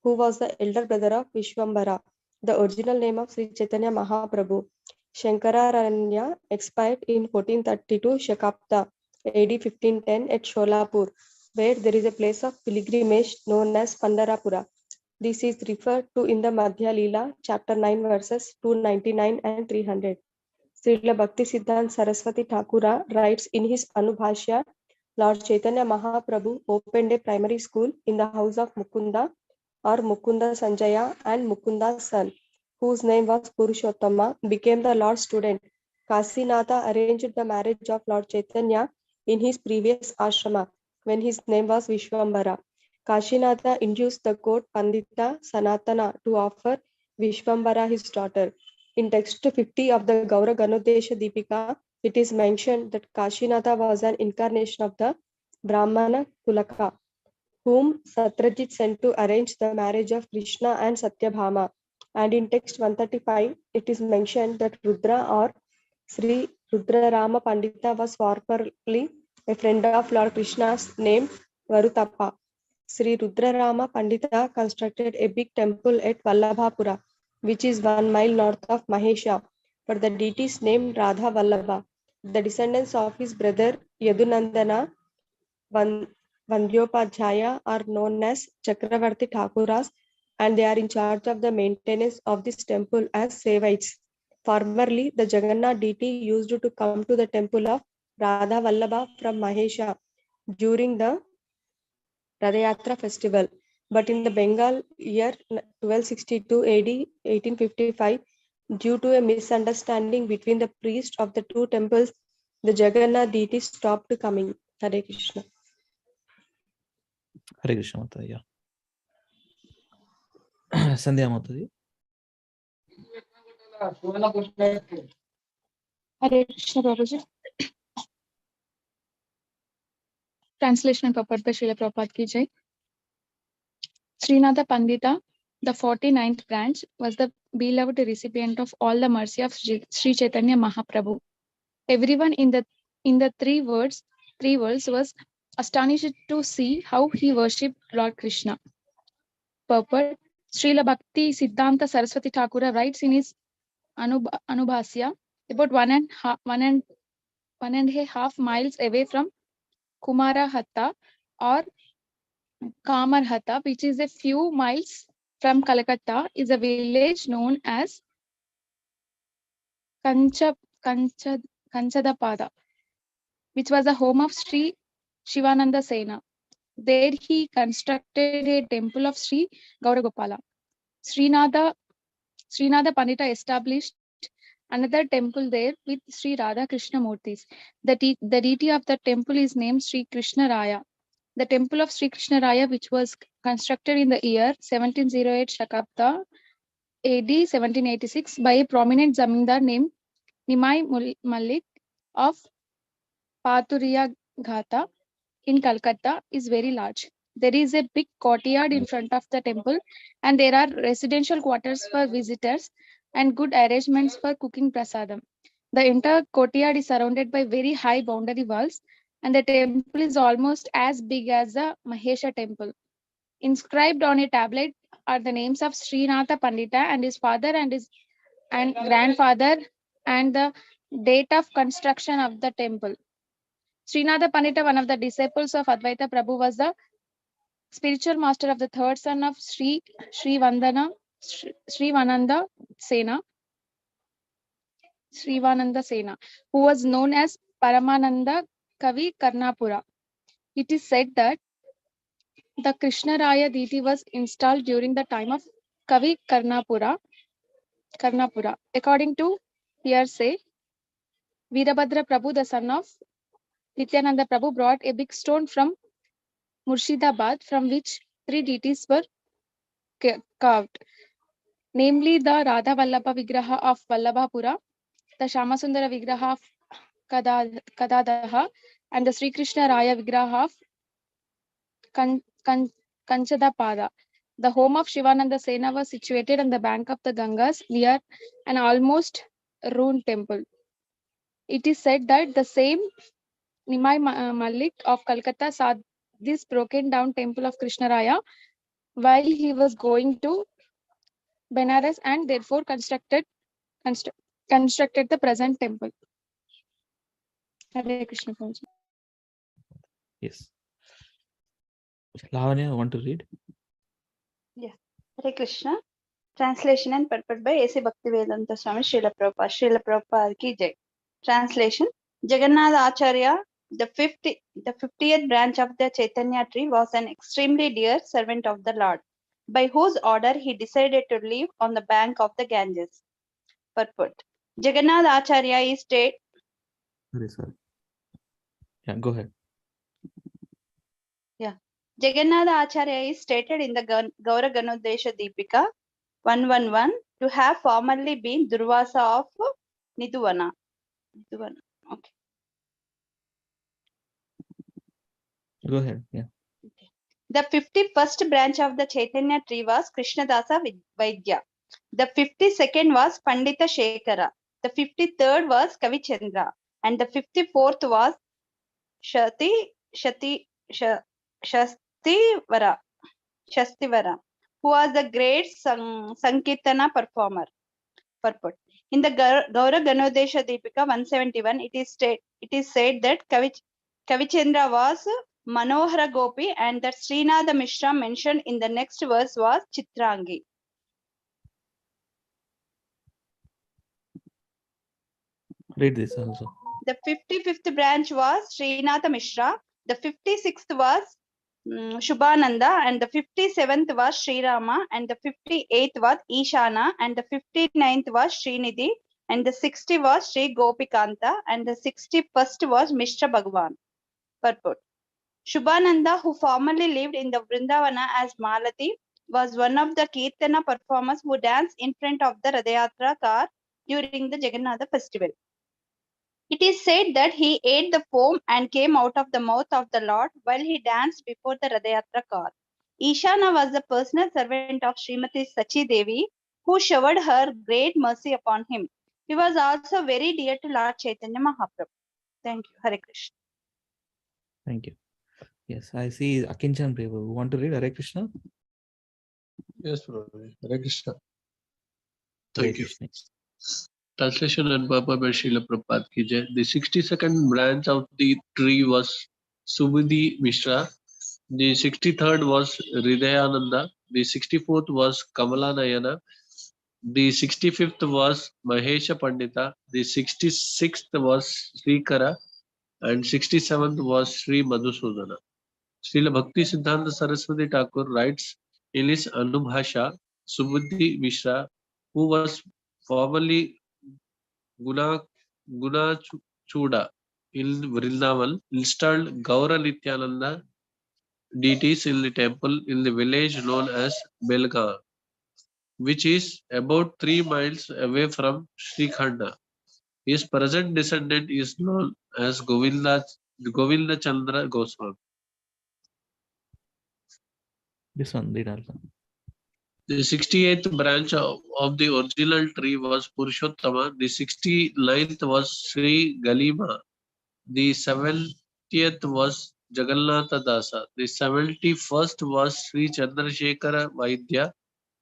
who was the elder brother of Vishwambara, the original name of Sri Chaitanya Mahaprabhu. Shankararanya expired in 1432 Shakapta, AD 1510 at Sholapur, where there is a place of pilgrimage known as Pandarapura. This is referred to in the Madhya Leela, chapter 9, verses 299 and 300. Srila Bhakti Siddhanta Saraswati Thakura writes in his Anubhashya Lord Chaitanya Mahaprabhu opened a primary school in the house of Mukunda or Mukunda Sanjaya, and Mukunda's son, whose name was Purushottama, became the Lord's student. Kasinatha arranged the marriage of Lord Chaitanya in his previous ashrama, when his name was Vishwambara. Kashinatha induced the court Pandita Sanatana to offer Vishwambara his daughter. In text 50 of the Gaura Ganodesha Deepika, it is mentioned that Kashinatha was an incarnation of the Brahmana Kulaka, whom Satyajit sent to arrange the marriage of Krishna and Satyabhama. And in text 135, it is mentioned that Rudra or Sri Rudra Rama Pandita was formerly a friend of Lord Krishna's named Varutappa. Sri Rudra Rama Pandita constructed a big temple at Vallabhapura, which is 1 mile north of Mahesha, for the deities named Radha Vallabha. The descendants of his brother Yadunandana Vandyopadhyaya are known as Chakravarti Thakuras, and they are in charge of the maintenance of this temple as Sevaites. Formerly, the Jagannath deity used to come to the temple of Radha Vallabha from Mahesha during the Radayatra festival. But in the Bengal year 1262 AD 1855, due to a misunderstanding between the priests of the two temples, the Jagannath deity stopped coming. Hare Krishna. Hare Krishna Mata, yeah. Sandhya Mataji. Hare Krishna Prabhuji. Translation and purport by Srila Prabhupada ki jai. Srinatha Pandita, the 49th branch, was the beloved recipient of all the mercy of Sri Chaitanya Mahaprabhu. Everyone in the three worlds was astonished to see how he worshipped Lord Krishna. Purport: Srila Bhakti Siddhanta Saraswati Thakura writes in his Anubhasya about one and a half miles away from Kumarahatta or Kamarhatta, which is a few miles from Calcutta, is a village known as Kanchadapada, which was the home of Sri Shivananda Sena. There he constructed a temple of Sri Gauragopala. Srinatha Pandita established another temple there with Sri Radha Krishna Murtis. The deity of the temple is named Sri Krishna Raya. The temple of Sri Krishna Raya, which was constructed in the year 1708 Shakabda AD 1786 by a prominent zamindar named Nimai Malik of Paturiya Ghata in Calcutta, is very large. There is a big courtyard in front of the temple, and there are residential quarters for visitors and good arrangements for cooking prasadam. The entire courtyard is surrounded by very high boundary walls, and the temple is almost as big as the Mahesha temple. Inscribed on a tablet are the names of Srinatha Pandita and his father and grandfather, and the date of construction of the temple. Srinatha Pandita, one of the disciples of Advaita Prabhu, was the spiritual master of the third son of Sri Vananda Sena, who was known as Paramananda Kavi Karnapura. It is said that the Krishna Raya deity was installed during the time of Kavi Karnapura. According to VRC, Veerabhadra Prabhu, the son of Nityananda Prabhu, brought a big stone from Murshidabad, from which three deities were carved, namely the Radha Vallabha Vigraha of Vallabhapura, the Shamasundara Vigraha of Kadadaha, and the Sri Krishna Raya Vigraha of Kanchadapada. The home of Shivananda Sena was situated on the bank of the Gangas near an almost ruined temple. It is said that the same Nimai Malik of Calcutta saw this broken down temple of Krishna Raya while he was going to Benares, and therefore constructed the present temple. Hare Krishna. Yes. Lavanya, want to read? Yeah. Hare Krishna. Translation and purport by A.C. Bhaktivedanta Swami Srila Prabhupada. Srila Prabhupada ki jai. Translation: Jagannath Acharya The 50th branch of the Chaitanya tree was an extremely dear servant of the Lord, by whose order he decided to live on the bank of the Ganges. Purport. Jagannath Acharya is state. Sorry. Yeah, go ahead. Yeah. Jagannath Acharya is stated in the Gaura Ganodesha Deepika 111 to have formerly been Durvasa of Niduvana. Okay. Go ahead. Yeah. The 51st branch of the Chaitanya tree was Krishnadasa Vaidya. The 52nd was Pandita Shekhara. The 53rd was Kavichandra. And the 54th was Shastivara, who was the great Sankirtana performer. Purport. In the Gaura Ganodesha Deepika 171, it is said that Kavichandra was Manohara Gopi and that Srinatha Mishra mentioned in the next verse was Chitrangi. Read this also. The 55th branch was Srinatha Mishra. The 56th was Shubhananda, and the 57th was Sri Rama, and the 58th was Ishana, and the 59th was Srinidhi, and the 60 was Sri Gopikanta, and the 61st was Mishra Bhagavan. Purport. Shubhananda, who formerly lived in the Vrindavana as Malati, was one of the Kirtana performers who danced in front of the Radhayatra car during the Jagannatha festival. It is said that he ate the foam and came out of the mouth of the Lord while he danced before the Radhayatra car. Ishana was the personal servant of Srimati Sachi Devi, who showered her great mercy upon him. He was also very dear to Lord Chaitanya Mahaprabhu. Thank you. Hare Krishna. Thank you. Yes, I see Akinchan Prabhu. You want to read Hare Krishna? Yes, Prabhu. Hare Krishna. Hare Thank you. Krishna. Translation and purport by Srila Prabhupada ki jai. The 62nd branch of the tree was Subudhi Mishra. The 63rd was Hridayananda. The 64th was Kamala Nayana. The 65th was Mahesha Pandita. The 66th was Srikara. And 67th was Sri Madhusudana. Srila Bhakti Siddhanta Saraswati Thakur writes in his Anubhasha, Subudhi Mishra, who was formerly Guna Chuda in Vrindavan, installed Gaura Nityananda deities in the temple in the village known as Belgaon, which is about 3 miles away from Srikhanda. His present descendant is known as Govinda Chandra Goswami. This one, read also. The 68th branch of the original tree was Purushottama. The 69th was Sri Galima. The 70th was Jagannatha Dasa. The 71st was Sri Chandrasekhara Vaidya.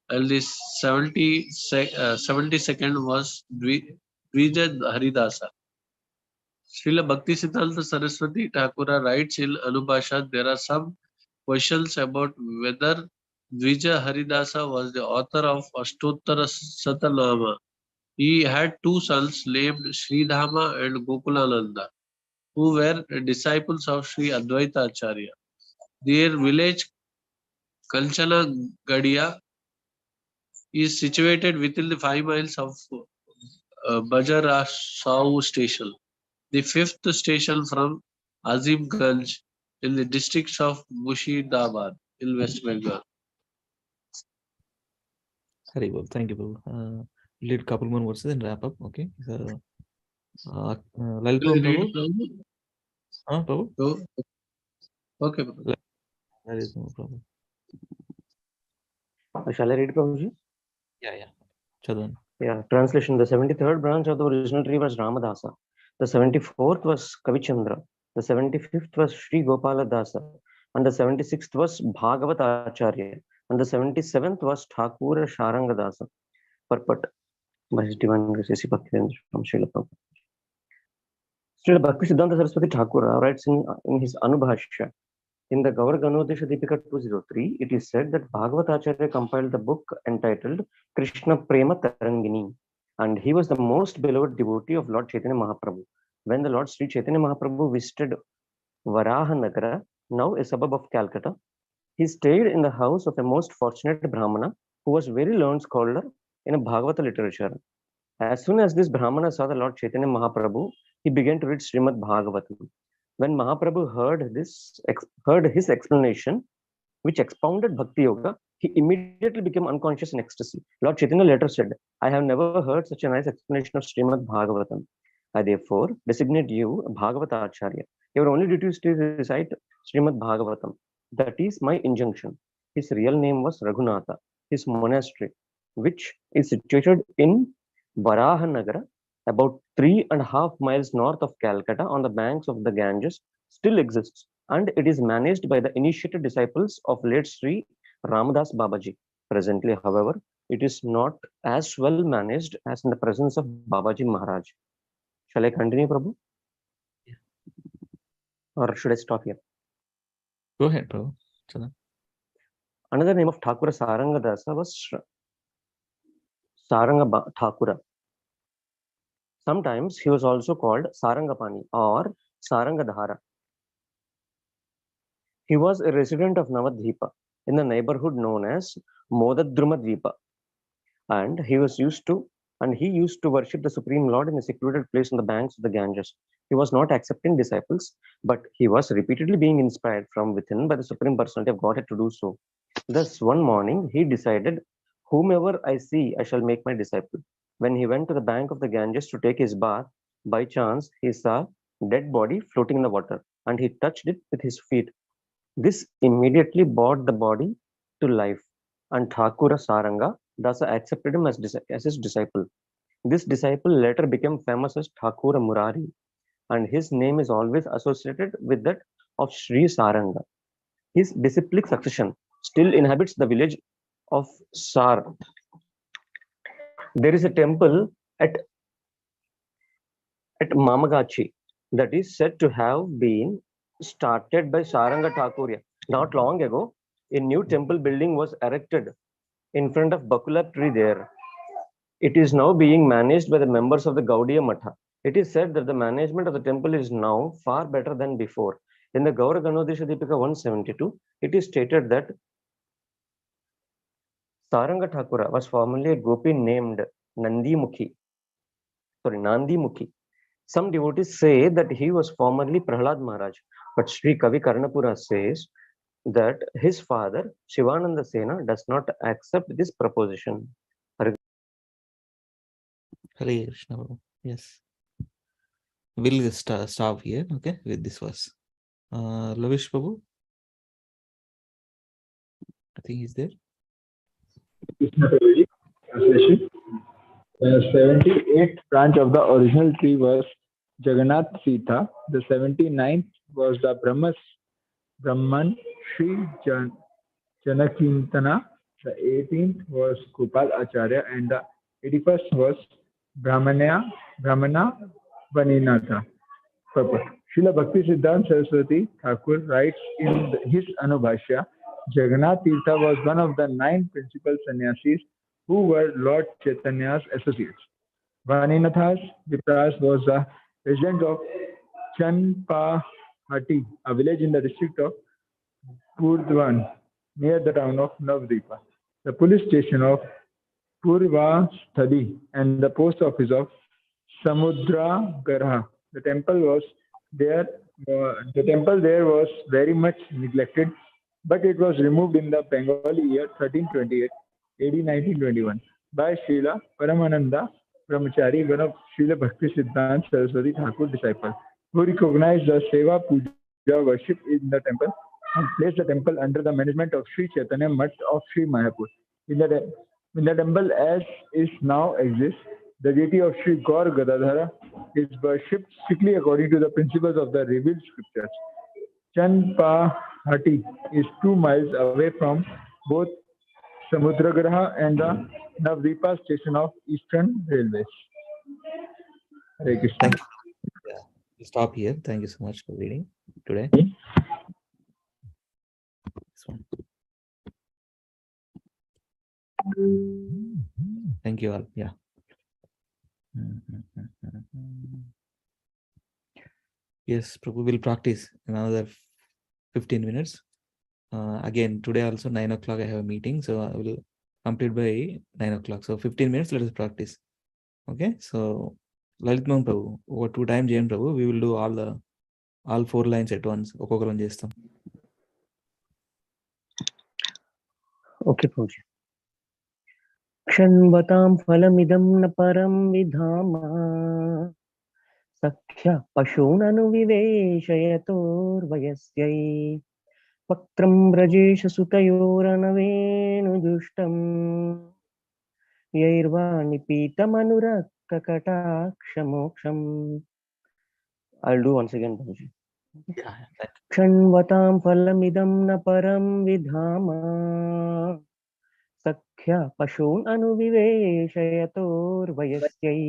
And the 72nd was Dvija Haridasa. Srila Bhakti Siddhanta Saraswati Thakura writes in Anubhasha, there are some questions about whether Dvija Haridasa was the author of Ashtottara Satanama. He had 2 sons named Sridhama and Gokulananda, who were disciples of Sri Advaita Acharya. Their village, Kanchana Gadia, is situated within the 5 miles of Bajarasau station, the 5th station from Azimganj in the districts of Mushidabad in West Bengal. Very well. Thank you, Prabhu. Read a couple more verses and wrap up. Okay. So, Lal Prabhu. Prabhu? Oh, okay, Prabhu. There is no problem. Shall I read, Prabhuji? Yeah. Chadwan. Yeah, translation. The 73rd branch of the original tree was Ramadasa. The 74th was Kavichandra. The 75th was Sri Gopala Dasa. And the 76th was Bhagavat Acharya. And the 77th was Thakura Sharanga Dasa. Purport by His Divine Grace A.C. Bhaktivinoda from Srila Prabhupada. Srila Bhakti Siddhanta Saraswati Thakura writes in his Anubhashya, in the Gaura Ganodesha Deepika 203, it is said that Bhagavat Acharya compiled the book entitled Krishna Prema Tarangini, and he was the most beloved devotee of Lord Chaitanya Mahaprabhu. When the Lord Sri Chaitanya Mahaprabhu visited Varahanagara, now a suburb of Calcutta. He stayed in the house of a most fortunate Brahmana who was very learned scholar in a Bhagavata literature. As soon as this Brahmana saw the Lord Chaitanya Mahaprabhu, he began to read Srimad Bhagavatam. When Mahaprabhu heard his explanation, which expounded Bhakti Yoga, he immediately became unconscious in ecstasy. Lord Chaitanya later said, I have never heard such a nice explanation of Srimad Bhagavatam. I therefore designate you a Bhagavata Acharya. Your only duty is to recite Srimad Bhagavatam. That is my injunction. His real name was Raghunatha. His monastery, which is situated in Varahanagara, about 3.5 miles north of Calcutta on the banks of the Ganges, still exists, and it is managed by the initiated disciples of late Sri Ramadas Babaji. Presently, however, it is not as well managed as in the presence of Babaji Maharaj. Shall I continue, Prabhu? Yeah. Or should I stop here? Go ahead, Prabhu. Another name of Thakura Sarangadasa was Saranga Thakura. Sometimes he was also called Sarangapani or Sarangadhara. He was a resident of Navadvipa in the neighborhood known as Modadrumadvipa, and he used to worship the Supreme Lord in a secluded place on the banks of the Ganges. He was not accepting disciples, but he was repeatedly being inspired from within by the Supreme Personality of Godhead to do so. Thus, one morning, he decided, whomever I see, I shall make my disciple. When he went to the bank of the Ganges to take his bath, by chance, he saw a dead body floating in the water, and he touched it with his feet. This immediately brought the body to life, and Thakura Saranga Dasa accepted him as his disciple. This disciple later became famous as Thakura Murari, and his name is always associated with that of Sri Saranga. His disciplic succession still inhabits the village of Sar. There is a temple at Mamagachi that is said to have been started by Saranga Thakurya. Not long ago, a new temple building was erected in front of Bakula tree there. It is now being managed by the members of the Gaudiya Matha. It is said that the management of the temple is now far better than before. In the Gaura Ganodesha Deepika 172, it is stated that Saranga Thakura was formerly a gopi named Nandi Mukhi. Some devotees say that he was formerly Prahlad Maharaj, but Sri Kavi Karnapura says that his father, Shivananda Sena, does not accept this proposition. Hare Krishna, Prabhu. Yes. We'll stop here, okay, with this verse. Lavish Prabhu? I think he's there. Translation. The 78th branch of the original tree was Jagannath Sita. The 79th was the Brahman Sri Janakintana. The 18th was Gopal Acharya, and the 81st was Brahmana Vaninatha. Purport. Srila Bhakti Siddhanta Saraswati Thakur writes in his Anubhashya, Jagannath Tirtha was one of the 9 principal sannyasis who were Lord Chaitanya's associates. Vaninatha's Vipras was a resident of Chanpahati, a village in the district of Purdwan, near the town of Navadvipa. The police station of Purvasthali and the post office of Samudragarha. The temple there was very much neglected, but it was removed in the Bengali year 1328, AD 1921, by Srila Paramananda Brahmachari, one of Srila Bhakti Siddhanta Saraswati Thakur disciples, who recognized the Seva Puja worship in the temple and placed the temple under the management of Sri Chaitanya Mutt of Sri Mayapur. In the temple as is now exists, the deity of Sri Gaur Gadadhara is worshipped strictly according to the principles of the revealed scriptures. Chanpahati is 2 miles away from both Samudragraha and the Navadvipa station of Eastern Railways. Hare Krishna. Thank you. Yeah, we'll stop here. Thank you so much for reading today. This one. Thank you all. Yeah. Yes, Prabhu will practice another 15 minutes. Again, today also 9 o'clock I have a meeting, so I will complete by 9 o'clock. So 15 minutes, let us practice. Okay, so Lalitman Prabhu, over 2 times Jain Prabhu, we will do all 4 lines at once. ఒక్కొక్కరం చేస్తాం. Okay, Prabhuji. क्षण्वतां फलमिदं न परं विधामा सख्य पशूननुविवेशयतोर्वयस्यै वक्त्रं Vrajesh सुतयोरनवेनुजुष्टम् यैर्वा निपीतमनुरक्तकटाक्षमोक्षम्. I'll do once again, Prabhuji. क्षण्वतां फलमिदं न परं विधामा सख्य पशून् अनुविवेशयतोर्वयस्यै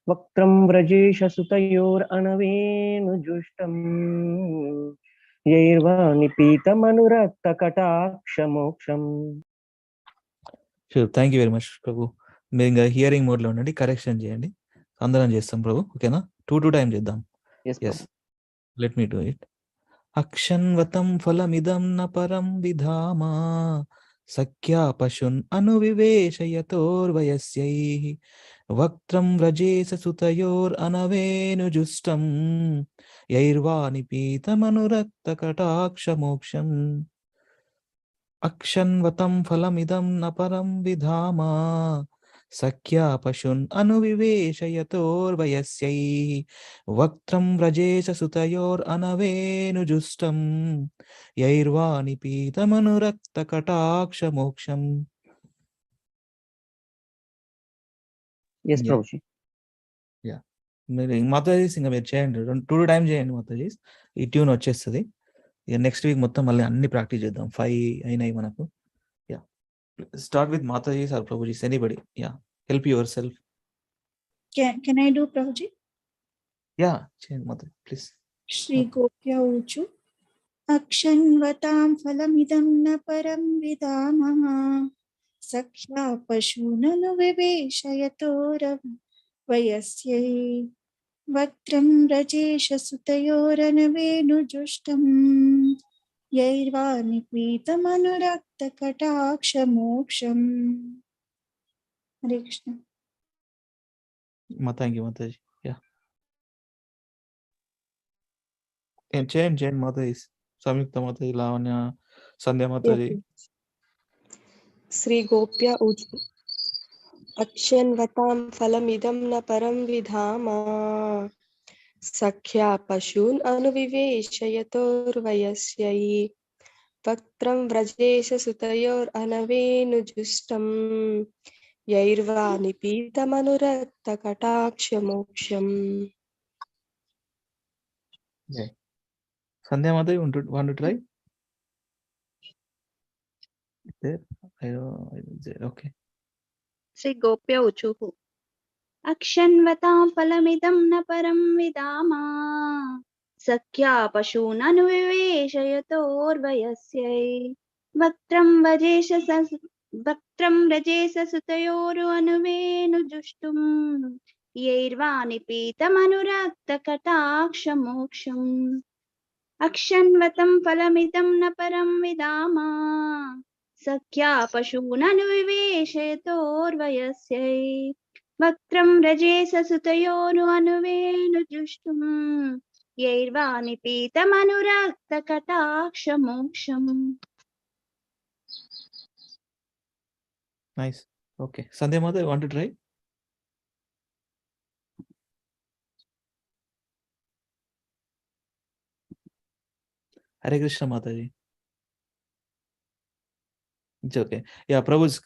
वक्त्रं Vrajesh सुतयोरनवेनुजुष्टम् यैर्वा निपीतमनुरक्तकटाक्षमोक्षम्. Sure, thank you very much, Prabhu. మీరు ఇంకా hearing మోడ్లో ఉండండి, కరెక్షన్ చేయండి, అందరం చేస్తాం ప్రభు. ఓకేనా? 2 times చేద్దాం. Yes, let me do it. అక్షన్వతం ఫలమిదం న పరం విధామా సఖ్యా పశున్ అనువివేశయతోర్వయస్యైః వక్త్రం వ్రజేస సుతయోర్ అనవేనుజుష్టం యైర్వా నిపీతమనురక్తకటాక్షమోక్షం. అక్షన్వతం ఫలమిదం న పరం విధామా సఖ్యా పశున్ అనువివేశయతోర్వయస్యైః వక్త్రం వ్రజేశ సుతయోర్ అనవేనుజుష్టం యైర్వా నిపీతమనురక్తకటాక్షమోక్షం. yes, Prabhuji. మీరు మాతాజీస్ ఇంకా మీరు చేయండి, 2 times చేయండి మాతాజీస్, ఈ ట్యూన్ వచ్చేస్తుంది. ఇక నెక్స్ట్ వీక్ మొత్తం మళ్ళీ అన్ని ప్రాక్టీస్ చేద్దాం. 5 అయినాయి మనకు. Start with Mataji's or Prabhuji's, anybody. Help yourself. Can I do, Prabhuji? Change Mataji, please. Shri Gopya Uchu. Akshanvatam phalamidam na param vidamaha sakhya pashunanu viveshayatora vayasyai vaktram rajesha sutayoranavenu yairva nipitam kataksham. Hare Krishna. Thank you, Mataji. And change Mataji, Samyukta Mataji, Lavanya, Sandhya Mataji. Sri Gopya Uchu. Akshanvatam phalamidam na param vidhama sakhya pashun anuviveshayatorvayasyai vaktram vrajesha sutayor anavenujustam yairva nipitamअनुरक्तकटाक्षमोक्षम्. Sandhya Mataji, want to try? There? Okay. Sri Gopya Uchuhu. Akshanvatam phalamidam na param vidama sakhya pashunanuviveshayatorvayasyai vaktram vrajesha sutayoru anuvenujustum yairva nipitamअनुरक्तकटाक्षमोक्षम्. Akshanvatam phalamidam na param vidama sakhya pashunanuviveshayatorvayasyai vaktram rajesa sutayoru anuvenujustum yairva nipitamअनुरक्तकटाक्षमोक्षम्. Nice. Okay. Sandhya Mataji, want to try? Hare Krishna Mataji. It's okay. Prabhu's,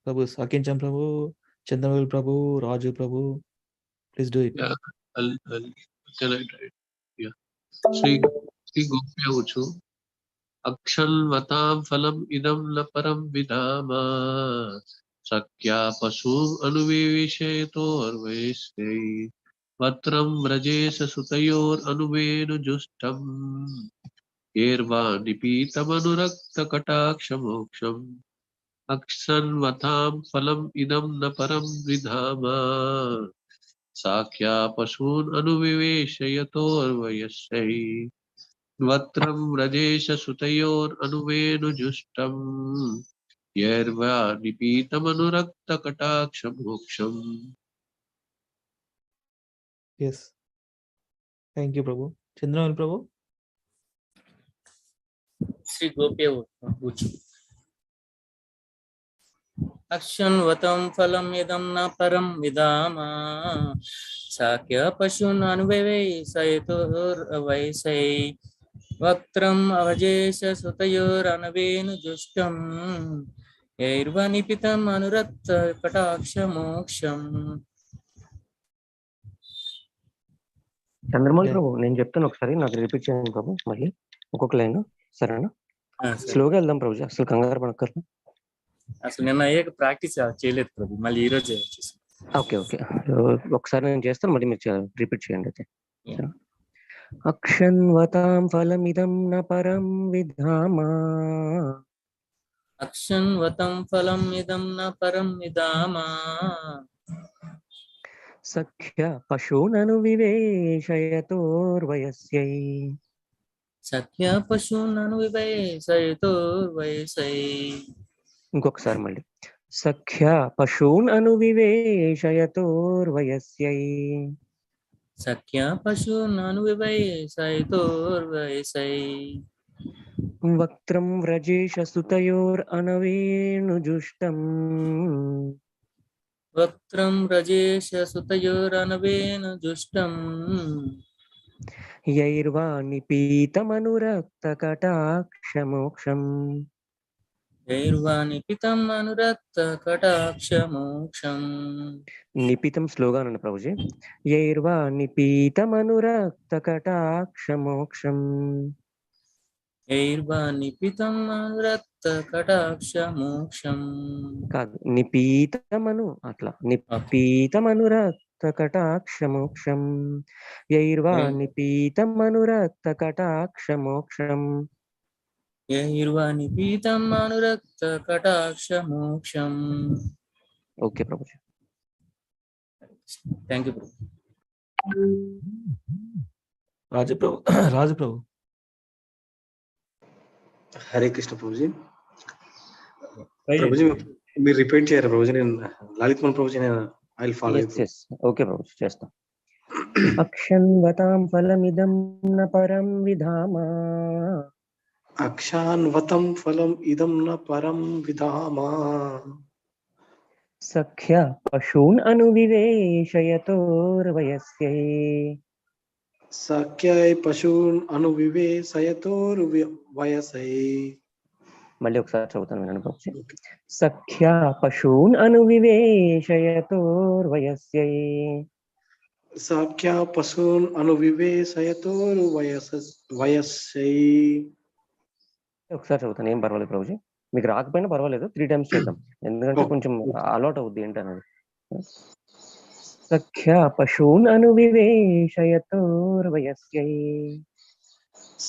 Akincham Prabhu, Chandravel Prabhu, Raju Prabhu, please do it. Can I try it? Sri Gopya Uchu. Akshanvatam phalam idam na param vidama sakya pasu anuvivishetorvayasyai vatram vrajesa sutayor anuvenujustam yerva nipitamअनुरक्तकटाक्षमोक्षम्. Akshanvatam phalam idam na param vidhama Sakya पशून् अनुविवेशयतोर्वयस्यै वक्त्रं Vrajesh सुतयोरनुवेनुजुष्टम् यैर्वा निपीतमनुरक्तकटाक्षमोक्षम्. Yes. Thank you, Prabhu. Chandramal Prabhu. Sri Gopya Uchu. Akshanvatam phalam idam na param vidama Sakya pashun anuveve sayatur avaisai Vaktram avajesha sutayor anavenu jushtam Yairvanipitam anuratta kataksha moksham. Chandramouli ప్రభు నేను చెప్తాను ఒకసారి నాకు repeat చేయండి ప్రభు మళ్ళీ ఒక్కొక్క line సరేనా స్లోగా వెళ్దాం ప్రభు అసలు కంగారు పడక్కర్లేదు అసలు నిన్న అయ్యాక ప్రాక్టీస్ చేయలేదు ప్రభు మళ్ళీ ఈ రోజు ఓకే ఓకే ఒకసారి నేను చేస్తాను మళ్ళీ మీరు రిపీట్ చేయండి అయితే అక్షన్వతాం ఫలమిదం న పరం విధామా అక్షన్వతం ఫలం ఇదం న పరం విధామా సఖ్య పశూనను వివేశయతోర్వయస్యై సఖ్య పశూనను వివేశయతోర్వయస్యై ఇంకొకసారి మళ్ళీ సఖ్య పశూనను వివేశయతోర్వయస్యై సఖ్య పశూనను వివేశయతోర్వయస్యై వక్త్రం వ్రజేష సుతయోరనవేనుజుష్టం వక్త్రం వ్రజేష సుతయోరనవేనుజుష్టం యైర్వా నిపీతమనురక్తకటాక్షమోక్షం యైర్వా నిపితం అనురక్త కటాక్షమోక్షం. నిపితం స్లోగా అనండి ప్రభుజీ. యైర్వా నిపీతమనురక్తకటాక్షమోక్షం యైర్వా నిపితం అనురక్త కటాక్షమోక్షం. కాదు, నిపీతమను అట్లా నిపీతమనురక్తకటాక్షమోక్షం యైర్వా నిపీతమనురక్తకటాక్షమోక్షం యైర్వా నిపీతం అనురక్త కటాక్షమోక్షం. ఓకే ప్రభుజీ. థ్యాంక్ యూ ప్రభు. రాజు ప్రభు. హరే కృష్ణ ప్రభుజీ. ప్రభుజీ మీరు రిపీట్ చేయరా ప్రభుజీ? నేను లలిత్ మన్ ప్రభుజీ నేను I will follow. Okay Prabhuji, చేస్తా. అక్షన్వతాం ఫలమిదం న పరం విధామా అక్షాన్వతం ఫలం ఇదం న పరం విధామా సఖ్య పశూన్ అనువివేశయతోర్వయస్యై సఖ్యై పశూన్ అనువివేశయతోర్వయసై. మళ్ళీ ఒకసారి చదువుతాను వినండి ప్రభుజీ. సఖ్య పశూన్ అనువివేశయతోర్వయస్యై సఖ్య పశూన్ అనువివేశయతోర్వయసై. ఒకసారి చదువుతాను, ఏం పర్వాలేదు ప్రభుజీ. మీకు రాకపోయినా పర్వాలేదు, 3 times చేద్దాం, ఎందుకంటే కొంచెం అలవాటు అవుద్ది ఏంటన్నది. సఖ్య పశూన్ అనువివేశయతోర్వయస్యై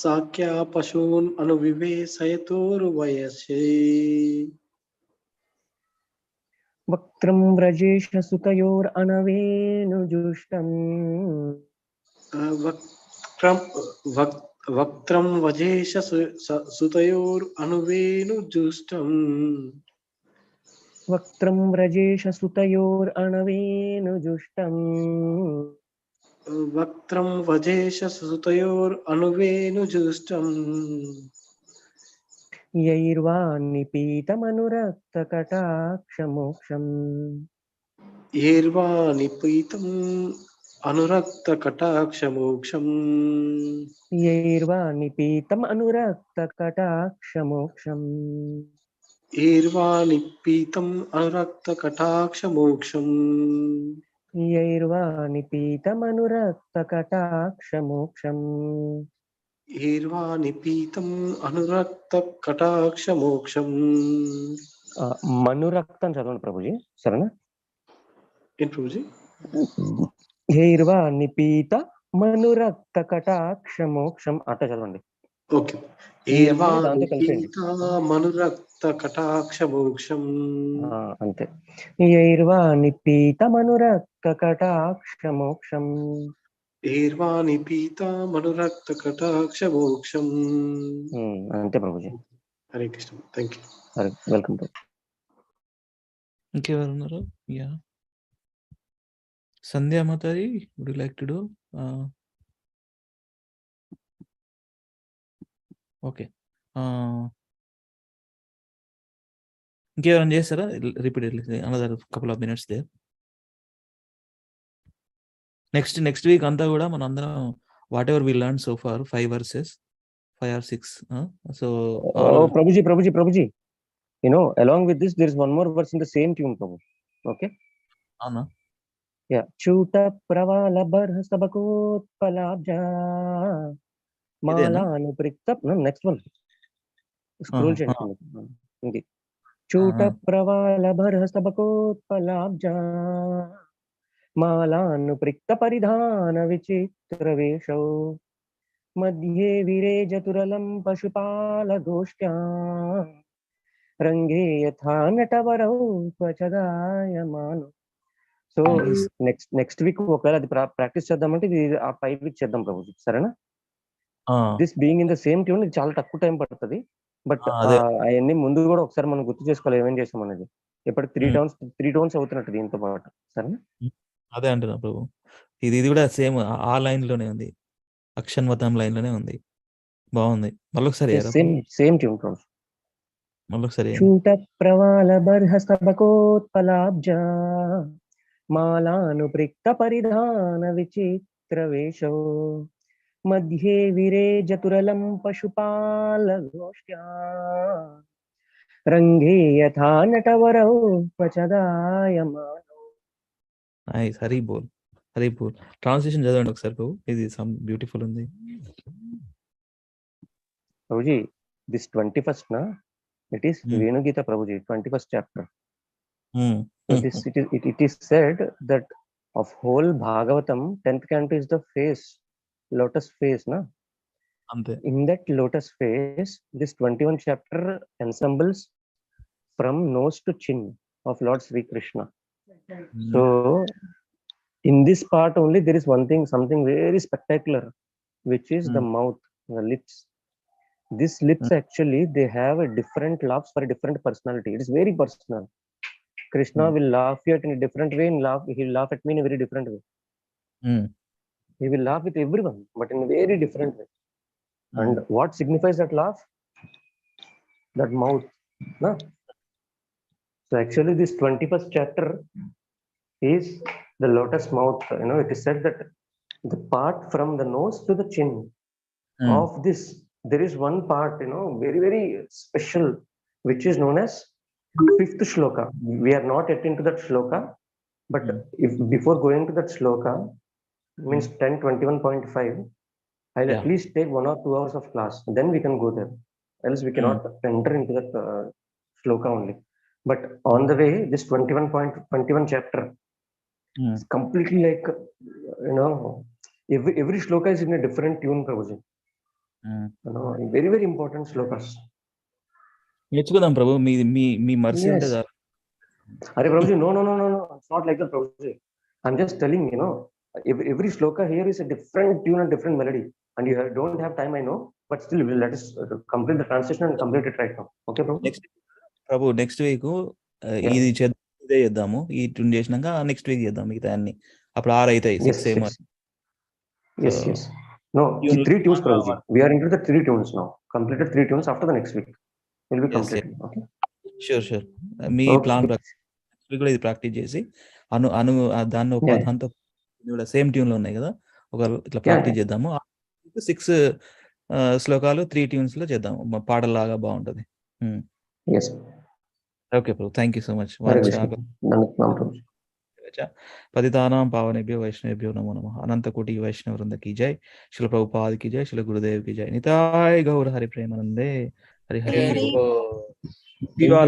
సఖ్య పశూన్ అనువివేశయతోర్వయసై. వక్త్రం వ్రజేష సుతయోరనవేనుజుష్టం వక్త్రం వజేష సుతయోరనువేనుజుష్టం. వక్త్రం వ్రజేష సుతయోరనవేనుజుష్టం వక్త్రం వజేష సుతయోరనువేనుజుష్టం. యైర్వా నిపీతమనురక్తకటాక్షమోక్షం యైర్వా నిపీతం అనురక్తకటాక్షమోక్షం. యైర్వా నిపీతం అనురక్తకటాక్షమోక్షం యైర్వా నిపీతం అనురక్తకటాక్షమోక్షం. యైర్వా నిపీతమనురక్తకటాక్షమోక్షం. యైర్వా నిపీతం అనురక్తకటాక్షమోక్షం. మనురక్తం చదవండి ప్రభుజీ, సరేనా? ఏంటి ప్రభుజీ? యైర్వా నిపీత మనురక్తకటాక్షమోక్షం అట్ట చదవండి. ఓకే. యైర్వా నిపీత కటాక్షమోక్షం. అంతే. యైర్వాణి పీతమనురక్త కటాక్షమోక్షం. ఈర్వాణి పీతామనురక్త కటాక్షమోక్షం. అంతే ప్రభుజీ. Hare Krishna. Thank you. Welcome. ఇంకెవరు ఉన్నారు? యా, సంధ్యా మాతాజీ, would you like to do? Okay, ఇంకెవరైనా చేస్తారా? Repeatedly another couple of minutes దే. నెక్స్ట్ వీక్ అంతా కూడా మనం అందరం whatever we learn so far 5 verses, 5 or 6. So Prabhuji, along with this, there is one more verse in the same tune, Prabhu. Okay? Anna. Yeah. Chuta pravala barha sabakot palabja mala anuprikta. No, next one. Scroll change. Chuta pravala barha sabakot palabja mala anuprikta paridhana vichitra vesho madhye virejaturalam pashupala goshtya రంగే యథా నటవరౌ త్వచదాయమాను. So next week ఒకవేళ అది practice చేద్దామంటే ఇది ఆ 5 week చేద్దాం ప్రభుజీ, సరేనా? This being in the same tune ఇది చాలా తక్కువ టైం పడుతుంది, బట్ అవన్నీ ముందు కూడా ఒకసారి మనం గుర్తు చేసుకోవాలి ఏమేం చేసాం అనేది. ఇప్పటికి 3 టోన్స్ అవుతున్నట్టు దీంతో పాటు, సరేనా? అదే అంటున్నా ప్రభు, ఇది కూడా సేమ్ ఆ లైన్ లోనే ఉంది, అక్షన్వతం లైన్ లోనే ఉంది. బాగుంది. మళ్ళొకసారి సేమ్ ట్యూన్ ప్రభు. చూట ప్రవాల బర్హస్తబకోత్పలాబ్జా మాలానుప్రిక్త పరిధాన విచిత్ర వేషో మధ్యే విరేజతురలం పశుపాల గోష్ట్యా రంగే యథా నటవరౌ పచదాయమానో. హరి బోల్, హరి బోల్. ట్రాన్స్లేషన్ చదవండి ఒకసారి ప్రభు, ఇది సమ్ బ్యూటిఫుల్ ఉంది Prabhuji. This 21st na it is Venugita Prabhuji, 21st chapter. So it is said that of whole Bhagavatam 10th canto is the face, lotus face, na? In that lotus face, this 21 chapter ensembles from nose to chin of Lord Sri Krishna. So in this part only there is one thing, something very spectacular, which is the mouth, the lips. These lips actually, they have a different laughs for a different personality. It is very personal. Krishna will laugh at in a different way, and he'll laugh at me in a very different way. He will laugh with everyone, but in a very different way. And what signifies that laugh? That mouth. No? So actually this 21st chapter is the lotus mouth. It is said that the part from the nose to the chin of this, there is one part, very, very special, which is known as 5th shloka. We are not yet into that shloka, but if before going to that shloka, means 10:21.5, I'll at least take 1 or 2 hours of class, then we can go there. Else we cannot enter into that shloka only. But on the way, this 21 chapter is completely like, every shloka is in a different tune, Prabhuji. Very, very important shlokas. నేర్చుకుందాం ప్రభు, మీ mercy ఉంటే చాలు. అరే Prabhuji, no, it's not like that, Prabhuji. I'm just telling, every shloka here is a different tune and different melody, and you don't have time, I know, but still let us complete the translation and complete it right now. Okay, Prabhu? Next week ఇది ఇదే చేద్దాము, ఈ tune చేసినాక next week చేద్దాం మిగతా అన్ని. అప్పుడు 6 అవుతాయి, 6 ఏమో. Yes. No, 3 tunes, Prabhuji. We are into the 3 tunes now. Completed 3 tunes after the next week. Will be completed. Okay. Sure. Me plan కూడా ఇది ప్రాక్టీస్ చేసి దాన్ని ఒక దాంతో సేమ్ ట్యూన్ లో ఉన్నాయి కదా, ఒక ఇట్లా ప్రాక్టీస్ చేద్దాము. 6 శ్లోకాలు 3 tunes లో చేద్దాము, పాటలాగా బాగుంటది. ఓకే ప్రభు, థ్యాంక్ యూ సో మచ్. పతితానాం పావనేభ్యో వైష్ణవేభ్యో నమో నమః. అనంత కోటి వైష్ణవ వృంద की जय. श्रील प्रभुपाद की जय. श्रील गुरुदेव की जय. निताय गौर हरि प्रेमानंदे. हरि हरि बोल.